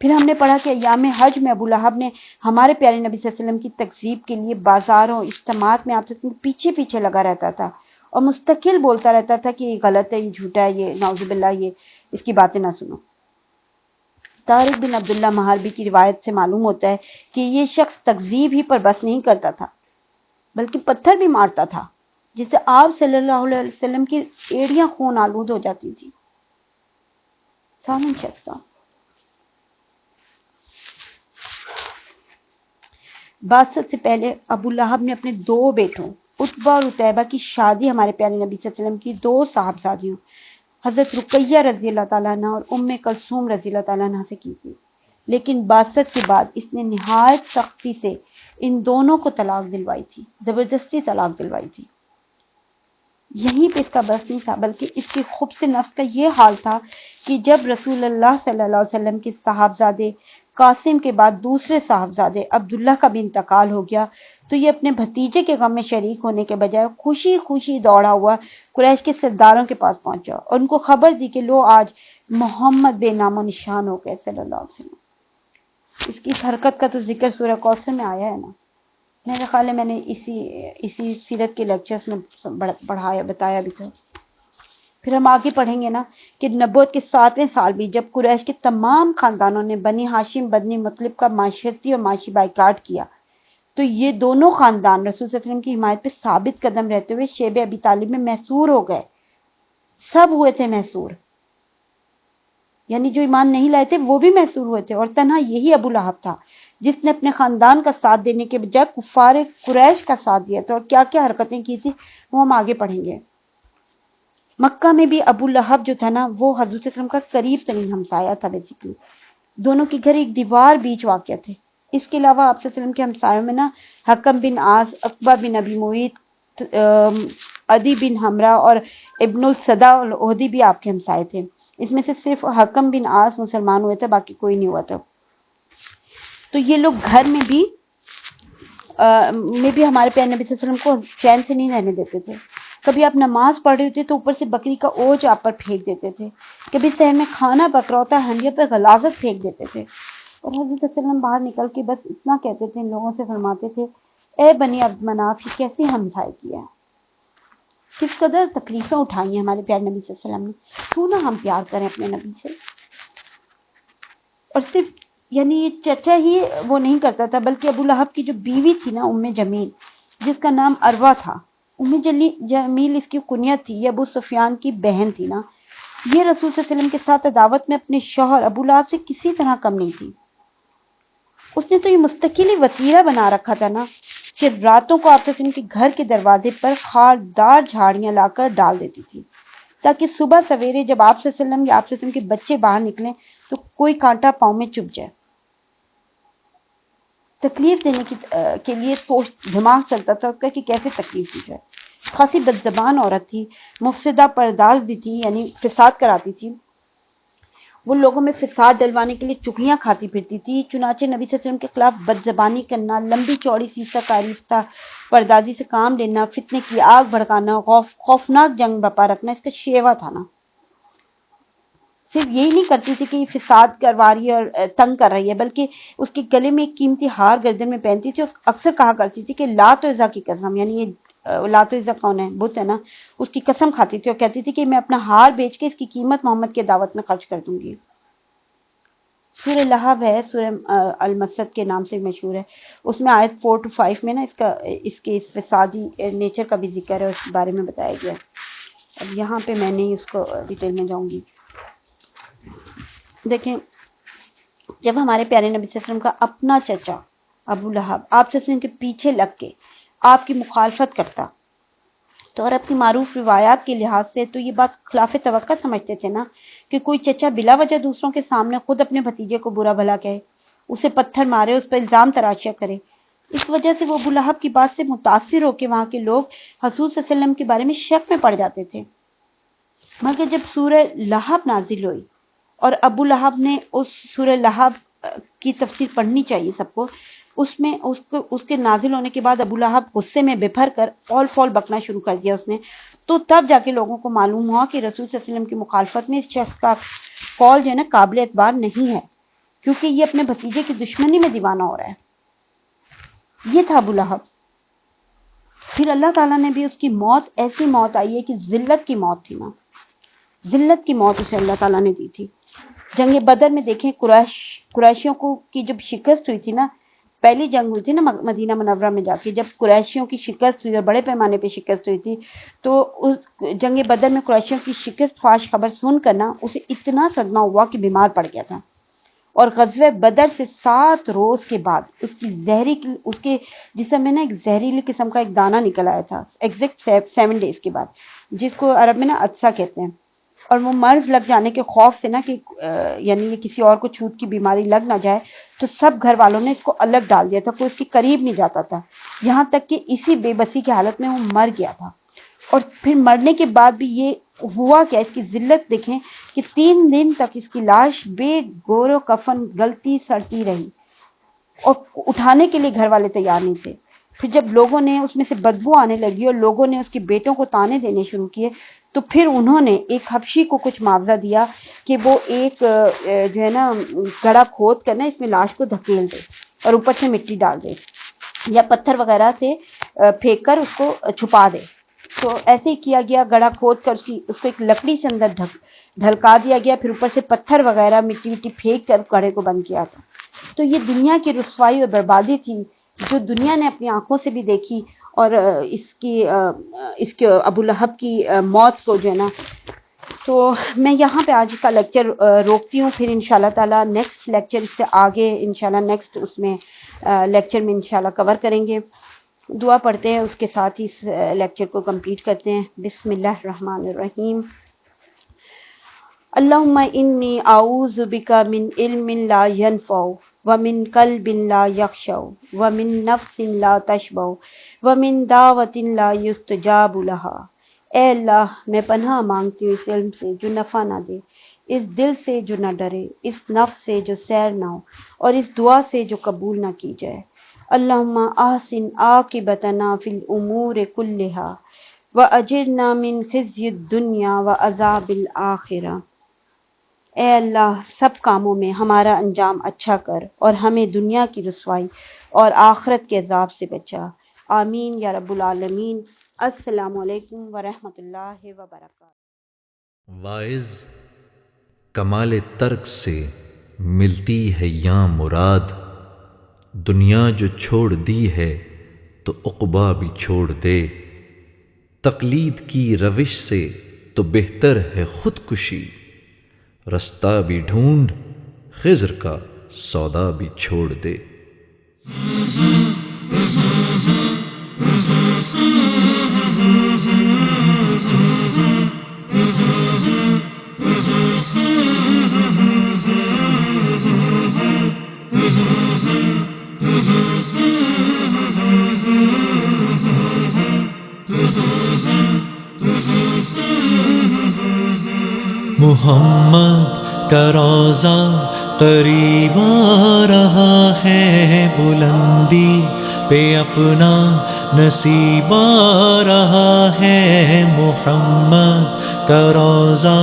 پھر ہم نے پڑھا کہ ایام حج میں ابو لہب نے ہمارے پیارے نبی صلی اللہ علیہ وسلم کی تکذیب کے لیے بازاروں، اجتماعات میں آپ سے پیچھے پیچھے لگا رہتا تھا اور مستقل بولتا رہتا تھا کہ یہ غلط ہے، یہ جھوٹا ہے، یہ نعوذ باللہ، یہ اس کی باتیں نہ سنو۔ طارق بن عبداللہ محاربی کی روایت سے معلوم ہوتا ہے کہ یہ شخص تکذیب ہی پر بس نہیں کرتا تھا بلکہ پتھر بھی مارتا تھا، جس سے آپ صلی اللہ علیہ وسلم کی ایڑیاں خون آلود ہو جاتی تھی۔ سالم شخص تھا۔ بعثت سے پہلے ابو لہب نے اپنے 2 بیٹوں عتبہ اور عتیبہ کی شادی ہمارے پیارے نبی صلی اللہ علیہ وسلم کی 2 صاحبزادیوں حضرت رقیہ رضی اللہ تعالیٰ عنہ اور ام کلثوم رضی اللہ تعالیٰ عنہ سے کی تھی، لیکن بعثت کے بعد اس نے نہایت سختی سے ان دونوں کو طلاق دلوائی تھی، زبردستی طلاق دلوائی تھی۔ یہیں پہ اس کا بس نہیں تھا، بلکہ اس کی خبث نفس کا یہ حال تھا کہ جب رسول اللہ صلی اللہ علیہ وسلم کے صاحبزادے قاسم کے بعد دوسرے صاحبزادے عبداللہ کا بھی انتقال ہو گیا تو یہ اپنے بھتیجے کے غم میں شریک ہونے کے بجائے خوشی خوشی دوڑا ہوا قریش کے سرداروں کے پاس پہنچا اور ان کو خبر دی کہ لو آج محمد بے نام و نشان ہو گئے صلی اللہ علیہ وسلم۔ اس کی اس حرکت کا تو ذکر سورہ کوثر میں آیا ہے نا، میرا خیال ہے میں نے اسی سیرت کے لیکچرز میں بتایا بھی تھا۔ پھر ہم آگے پڑھیں گے نا کہ نبوت کے 7ویں سال بھی جب قریش کے تمام خاندانوں نے بنی ہاشم بنی مطلب کا معاشرتی اور معاشی بائیکاٹ کیا تو یہ دونوں خاندان رسول صلی اللہ علیہ وسلم کی حمایت پہ ثابت قدم رہتے ہوئے شیب ابی طالب میں محصور ہو گئے، سب ہوئے تھے محصور، یعنی جو ایمان نہیں لائے تھے وہ بھی محصور ہوئے تھے، اور تنہا یہی ابو لہب تھا جس نے اپنے خاندان کا ساتھ دینے کے بجائے کفار قریش کا ساتھ دیا تھا، اور کیا کیا حرکتیں کی تھی وہ ہم آگے پڑھیں گے۔ مکہ میں بھی ابو لہب جو تھا نا وہ حضور صلی اللہ علیہ وسلم کا قریب ترین ہمسایہ تھا، بیسیکلی دونوں کے گھر ایک دیوار بیچ واقع تھے۔ اس کے علاوہ آپ صلی اللہ علیہ وسلم کے ہمسایوں میں نا حکم بن عاص، عقبہ بن ابی معیط، عدی بن حمرہ اور ابن الصدع العہدی بھی آپ کے ہمسائے تھے۔ اس میں سے صرف حکم بن عاص مسلمان ہوئے تھے، باقی کوئی نہیں ہوا تھا۔ تو یہ لوگ گھر میں بھی ہمارے پیارے نبی صلی اللہ علیہ وسلم کو چین سے نہیں رہنے دیتے تھے۔ کبھی آپ نماز پڑھ رہے ہوتے تو اوپر سے بکری کا اوج آپ پر پھینک دیتے تھے، کبھی صحن میں کھانا پک رہا ہوتا ہنڈیا پر غلاظت پھینک دیتے تھے، اور حضرت صلی اللہ علیہ وسلم باہر نکل کے بس اتنا کہتے تھے، ان لوگوں سے فرماتے تھے اے بنی عبد مناف یہ کیسے ہمسائے کیا ہے، کس قدر تکلیفیں اٹھائی ہیں ہمارے پیارے نبی صلی اللہ علیہ وسلم نے، کیوں نہ ہم پیار کریں اپنے نبی سے۔ اور صرف یعنی یہ چچا ہی وہ نہیں کرتا تھا، بلکہ ابو لہب کی جو بیوی تھی نا ام جمیل، جس کا نام عروہ تھا، ام جمیل اس کی کنیت تھی، یہ ابو سفیان کی بہن تھی نا، یہ رسول صلی اللہ علیہ وسلم کے ساتھ عداوت میں اپنے شوہر ابو لہب سے کسی طرح کم نہیں تھی۔ اس نے تو یہ مستقل ہی وتیرہ بنا رکھا تھا نا کہ راتوں کو آپ صلی اللہ علیہ وسلم کے گھر کے دروازے پر خاردار جھاڑیاں لا کر ڈال دیتی تھی، تاکہ صبح سویرے جب آپ صلی اللہ علیہ وسلم یا آپ صلی اللہ علیہ وسلم کے بچے باہر نکلیں تو کوئی کانٹا پاؤں میں چبھ جائے۔ تکلیف دینے کے لیے سوچ دماغ چلتا تھا اس کا کہ کیسے تکلیف دی جائے۔ خاصی بد زبان عورت تھی، مفسدہ پرداز بھی تھی، یعنی فساد کراتی تھی، وہ لوگوں میں فساد ڈلوانے کے لیے چغلیاں کھاتی پھرتی تھی۔ چنانچہ نبی صلی اللہ علیہ وسلم کے خلاف بد زبانی کرنا، لمبی چوڑی سیسہ کاریفتہ پردازی سے کام لینا، فتنے کی آگ بھڑکانا، خوفناک جنگ بپا رکھنا اس کا شیوا تھا نا۔ صرف یہی نہیں کرتی تھی کہ یہ فساد کروا رہی ہے اور تنگ کر رہی ہے، بلکہ اس کے گلے میں ایک قیمتی ہار گردن میں پہنتی تھی، اور اکثر کہا کرتی تھی کہ لات و عزا کی قسم، یعنی یہ لات و عزا کون ہے، بت ہے نا، اس کی قسم کھاتی تھی اور کہتی تھی کہ میں اپنا ہار بیچ کے اس کی قیمت محمد کے دعوت میں خرچ کر دوں گی۔ سورہ لہب ہے، سورہ المسد کے نام سے مشہور ہے، اس میں آیت 4 to 5 میں نا اس کے فسادی نیچر کا بھی ذکر ہے، اس کے بارے میں بتایا گیا ہے۔ اب یہاں پہ میں نہیں اس کو ڈیٹیل میں جاؤں گی۔ دیکھیں جب ہمارے پیارے نبی صلی اللہ علیہ وسلم کا اپنا چچا ابو لہب آپ صلی اللہ علیہ وسلم کے پیچھے لگ کے آپ کی مخالفت کرتا تو عرب کی معروف روایات کے لحاظ سے تو یہ بات خلاف توقع سمجھتے تھے نا کہ کوئی چچا بلا وجہ دوسروں کے سامنے خود اپنے بھتیجے کو برا بھلا کہے، اسے پتھر مارے، اس پر الزام تراشیاں کرے۔ اس وجہ سے وہ ابو لہب کی بات سے متاثر ہو کے وہاں کے لوگ حضور صلی اللہ علیہ وسلم کے بارے میں شک میں پڑ جاتے تھے۔ مگر جب سورہ لہب نازل ہوئی اور ابو لہب نے اس سورہ لہب کی تفسیر پڑھنی چاہیے سب کو، اس کے نازل ہونے کے بعد ابو لہب غصے میں بپھر کر اول فول بکنا شروع کر دیا اس نے، تو تب جا کے لوگوں کو معلوم ہوا کہ رسول صلی اللہ علیہ وسلم کی مخالفت میں اس شخص کا قول جو ہے نا قابل اعتبار نہیں ہے، کیونکہ یہ اپنے بھتیجے کی دشمنی میں دیوانہ ہو رہا ہے۔ یہ تھا ابو لہب۔ پھر اللہ تعالیٰ نے بھی اس کی موت ایسی موت آئی ہے کہ ذلت کی موت تھی نا، ذلت کی موت اسے اللہ تعالیٰ نے دی تھی۔ جنگ بدر میں دیکھیں قریشیوں کو کی جب شکست ہوئی تھی نا، پہلی جنگ ہوئی تھی نا مدینہ منورہ میں جا کے، جب قریشیوں کی شکست ہوئی اور بڑے پیمانے پہ شکست ہوئی تھی، تو جنگ بدر میں قریشیوں کی شکست فاش خبر سن کر نا اسے اتنا صدمہ ہوا کہ بیمار پڑ گیا تھا، اور غزوہ بدر سے 7 روز کے بعد اس کے جسم میں نا ایک زہریلی قسم کا ایک دانہ نکل آیا تھا، ایگزیکٹ 7 ڈیز کے بعد، جس کو عرب میں نا عدسہ کہتے ہیں۔ اور وہ مرض لگ جانے کے خوف سے نا کہ یعنی یہ کسی اور کو چھوت کی بیماری لگ نہ جائے، تو سب گھر والوں نے اس کو الگ ڈال دیا تھا، کوئی اس کے قریب نہیں جاتا تھا، یہاں تک کہ اسی بے بسی کی حالت میں وہ مر گیا تھا۔ اور پھر مرنے کے بعد بھی یہ ہوا کیا، اس کی ذلت دیکھیں کہ 3 دن تک اس کی لاش بے گور و کفن گلتی سڑتی رہی اور اٹھانے کے لیے گھر والے تیار نہیں تھے۔ پھر جب لوگوں نے اس میں سے بدبو آنے لگی اور لوگوں نے اس کے بیٹوں کو تانے دینے شروع کیے، تو پھر انہوں نے ایک حبشی کو کچھ معاوضہ دیا کہ وہ ایک جو ہے نا گڑھا کھود کر نا اس میں لاش کو دھکیل دے اور اوپر سے مٹی ڈال دے یا پتھر وغیرہ سے پھینک کر اس کو چھپا دے۔ تو ایسے ہی کیا گیا، گڑھا کھود کر اس کو ایک لکڑی سے اندر ڈھلکا دیا گیا، پھر اوپر سے پتھر وغیرہ مٹی پھینک کر گڑھے کو بند کیا تھا۔ تو یہ دنیا کی رسوائی اور بربادی تھی جو دنیا نے اپنی آنکھوں سے بھی دیکھی، اور اس کے ابو لہب کی موت کو جو ہے نا، تو میں یہاں پہ آج کا لیکچر روکتی ہوں، پھر انشاءاللہ تعالی نیکسٹ لیکچر اس سے آگے انشاءاللہ نیکسٹ اس میں لیکچر میں انشاءاللہ کور کریں گے۔ دعا پڑھتے ہیں، اس کے ساتھ ہی اس لیکچر کو کمپلیٹ کرتے ہیں۔ بسم اللہ الرحمن الرحیم۔ اللہم انی اعوذ بک من علم لا ینفع ومن قلب لا یخشع ومن نفس لا تشبع ومن دعوت لا یستجاب لها۔ اے اللہ، میں پناہ مانگتی ہوں اس علم سے جو نفع نہ دے، اس دل سے جو نہ ڈرے، اس نفس سے جو سیر نہ ہو، اور اس دعا سے جو قبول نہ کی جائے۔ اللہم احسن عاقبتنا فی الامور کلہا واجرنا من خزی الدنیا وعذاب الآخرہ۔ اے اللہ، سب کاموں میں ہمارا انجام اچھا کر اور ہمیں دنیا کی رسوائی اور آخرت کے عذاب سے بچا۔ آمین یا رب العالمین۔ السلام علیکم ورحمۃ اللہ وبرکاتہ۔ واعظ کمال ترک سے ملتی ہے یا مراد، دنیا جو چھوڑ دی ہے تو عقبیٰ بھی چھوڑ دے۔ تقلید کی روش سے تو بہتر ہے خودکشی، رستہ بھی ڈھونڈ خضر کا سودا بھی چھوڑ دے۔ محمد کا روضہ قریب آ رہا ہے، بلندی پہ اپنا نصیب آ رہا ہے۔ محمد کا روضہ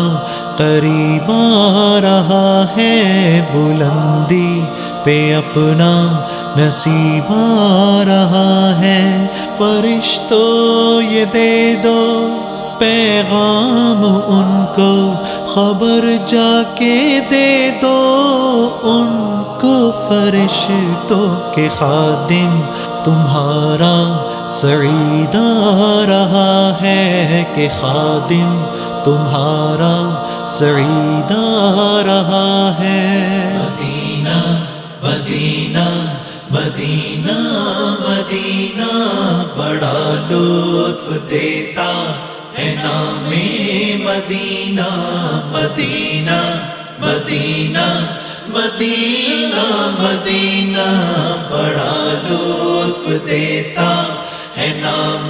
قریب آ رہا ہے، بلندی پہ اپنا نصیب آ رہا ہے۔ فرشتوں یہ دے دو پیغام ان کو، خبر جا کے دے دو ان کو، فرشتوں کے خادم تمہارا سعید آ رہا ہے، کہ خادم تمہارا سعید آ رہا ہے۔ مدینہ مدینہ مدینہ مدینہ بڑا لطف دیتا ہے نام مدینہ۔ مدینہ مدینہ مدینہ مدینہ بڑا لطف دیتا ہے نام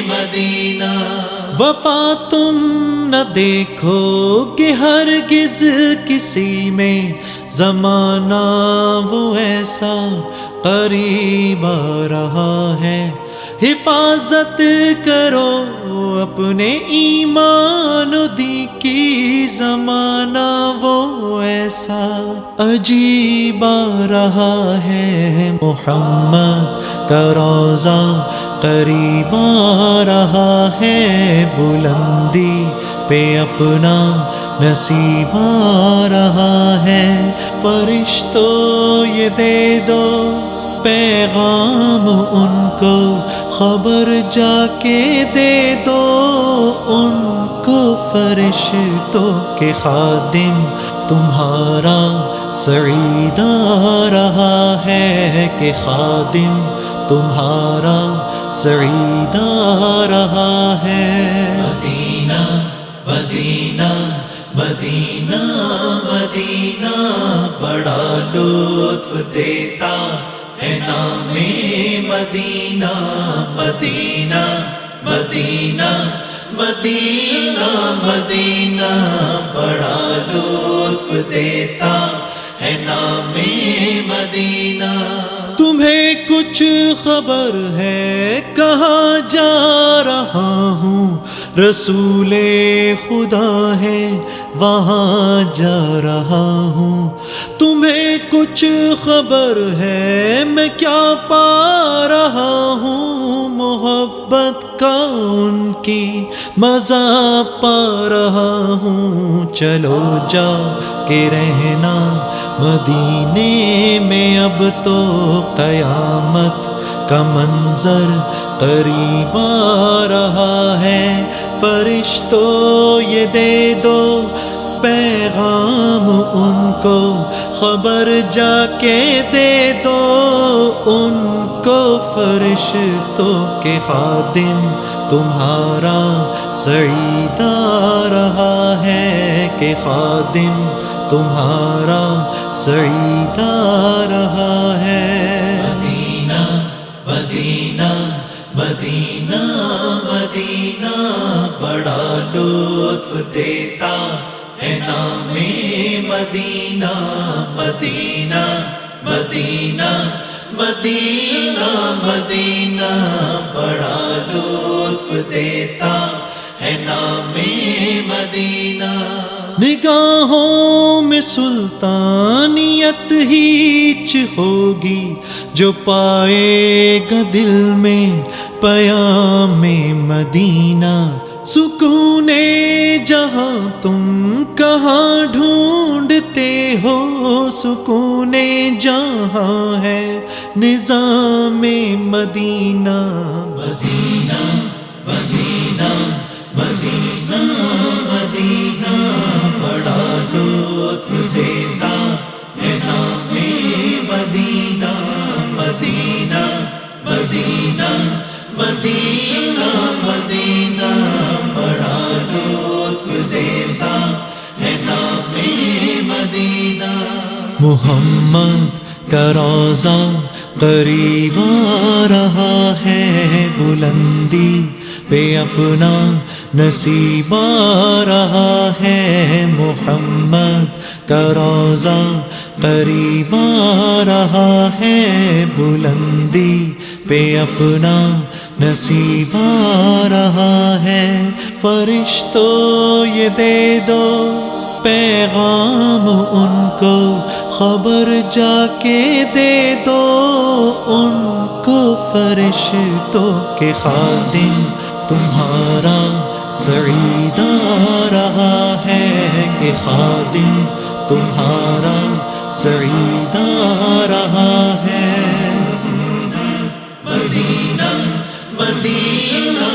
مدینہ۔ وفا تم نہ دیکھو کہ ہرگز کسی میں، زمانہ وہ ایسا قریب آ رہا ہے۔ حفاظت کرو اپنے ایمان و دین کی، زمانہ وہ ایسا عجیب آ رہا ہے۔ محمد کا روضہ قریب آ رہا ہے، بلندی پہ اپنا نصیب آ رہا ہے۔ فرشتوں یہ دے دو پیغام ان کو، خبر جا کے دے دو ان کو، فرشتوں کے خادم تمہارا سعیدہ رہا ہے کہ خادم تمہارا سعیدہ رہا ہے۔ مدینہ مدینہ مدینہ مدینہ بڑا لطف دیتا ہے نام مدینہ۔ مدینہ مدینہ مدینہ مدینہ بڑا لطف دیتا ہے نام مدینہ۔ تمہیں کچھ خبر ہے کہاں جا رہا ہوں؟ رسول خدا ہے وہاں جا رہا ہوں۔ تمہیں کچھ خبر ہے میں کیا پا رہا ہوں؟ محبت کا ان کی مزہ پا رہا ہوں۔ چلو جا کے رہنا مدینے میں، اب تو قیامت کا منظر قریب آ رہا ہے۔ فرشتوں یہ دے دو پیغام ان کو، خبر جا کے دے دو ان کو۔ فرشتوں کے خادم تمہارا سعیدہ رہا ہے کہ خادم تمہارا سعیدہ رہا ہے۔ مدینہ مدینہ مدینہ مدینہ بڑا لطف دیتا ہے نام مدینہ۔ مدینہ مدینہ مدینہ مدینہ بڑا لطف دیتا ہے نام مدینہ۔ نگاہوں میں سلطانیت ہیچ ہوگی جو پائے گا دل میں پیام مدینہ۔ سکون جہاں تم کہاں ڈھونڈتے ہو؟ سکون جہاں ہے نظام مدینہ۔ مدینہ مدینہ مدینہ مدینہ بڑا لطف دیتا ہے نام مدینہ۔ مدینہ مدینہ مدینہ مدینہ بڑا لطف دیتا ہے نام مدینہ۔ محمد کا روضہ قریب آ رہا ہے، بلندی پہ اپنا نصیب آ رہا ہے۔ محمد کا روضہ قریب آ رہا ہے، بلندی پہ اپنا نصیب آ رہا ہے۔ فرشتوں یہ دے دو پیغام ان کو، خبر جا کے دے دو ان کو۔ فرشتوں کے خادم تمہارا سعیدہ رہا ہے کہ خادم تمہارا سعیدہ رہا ہے۔ مدینہ مدینہ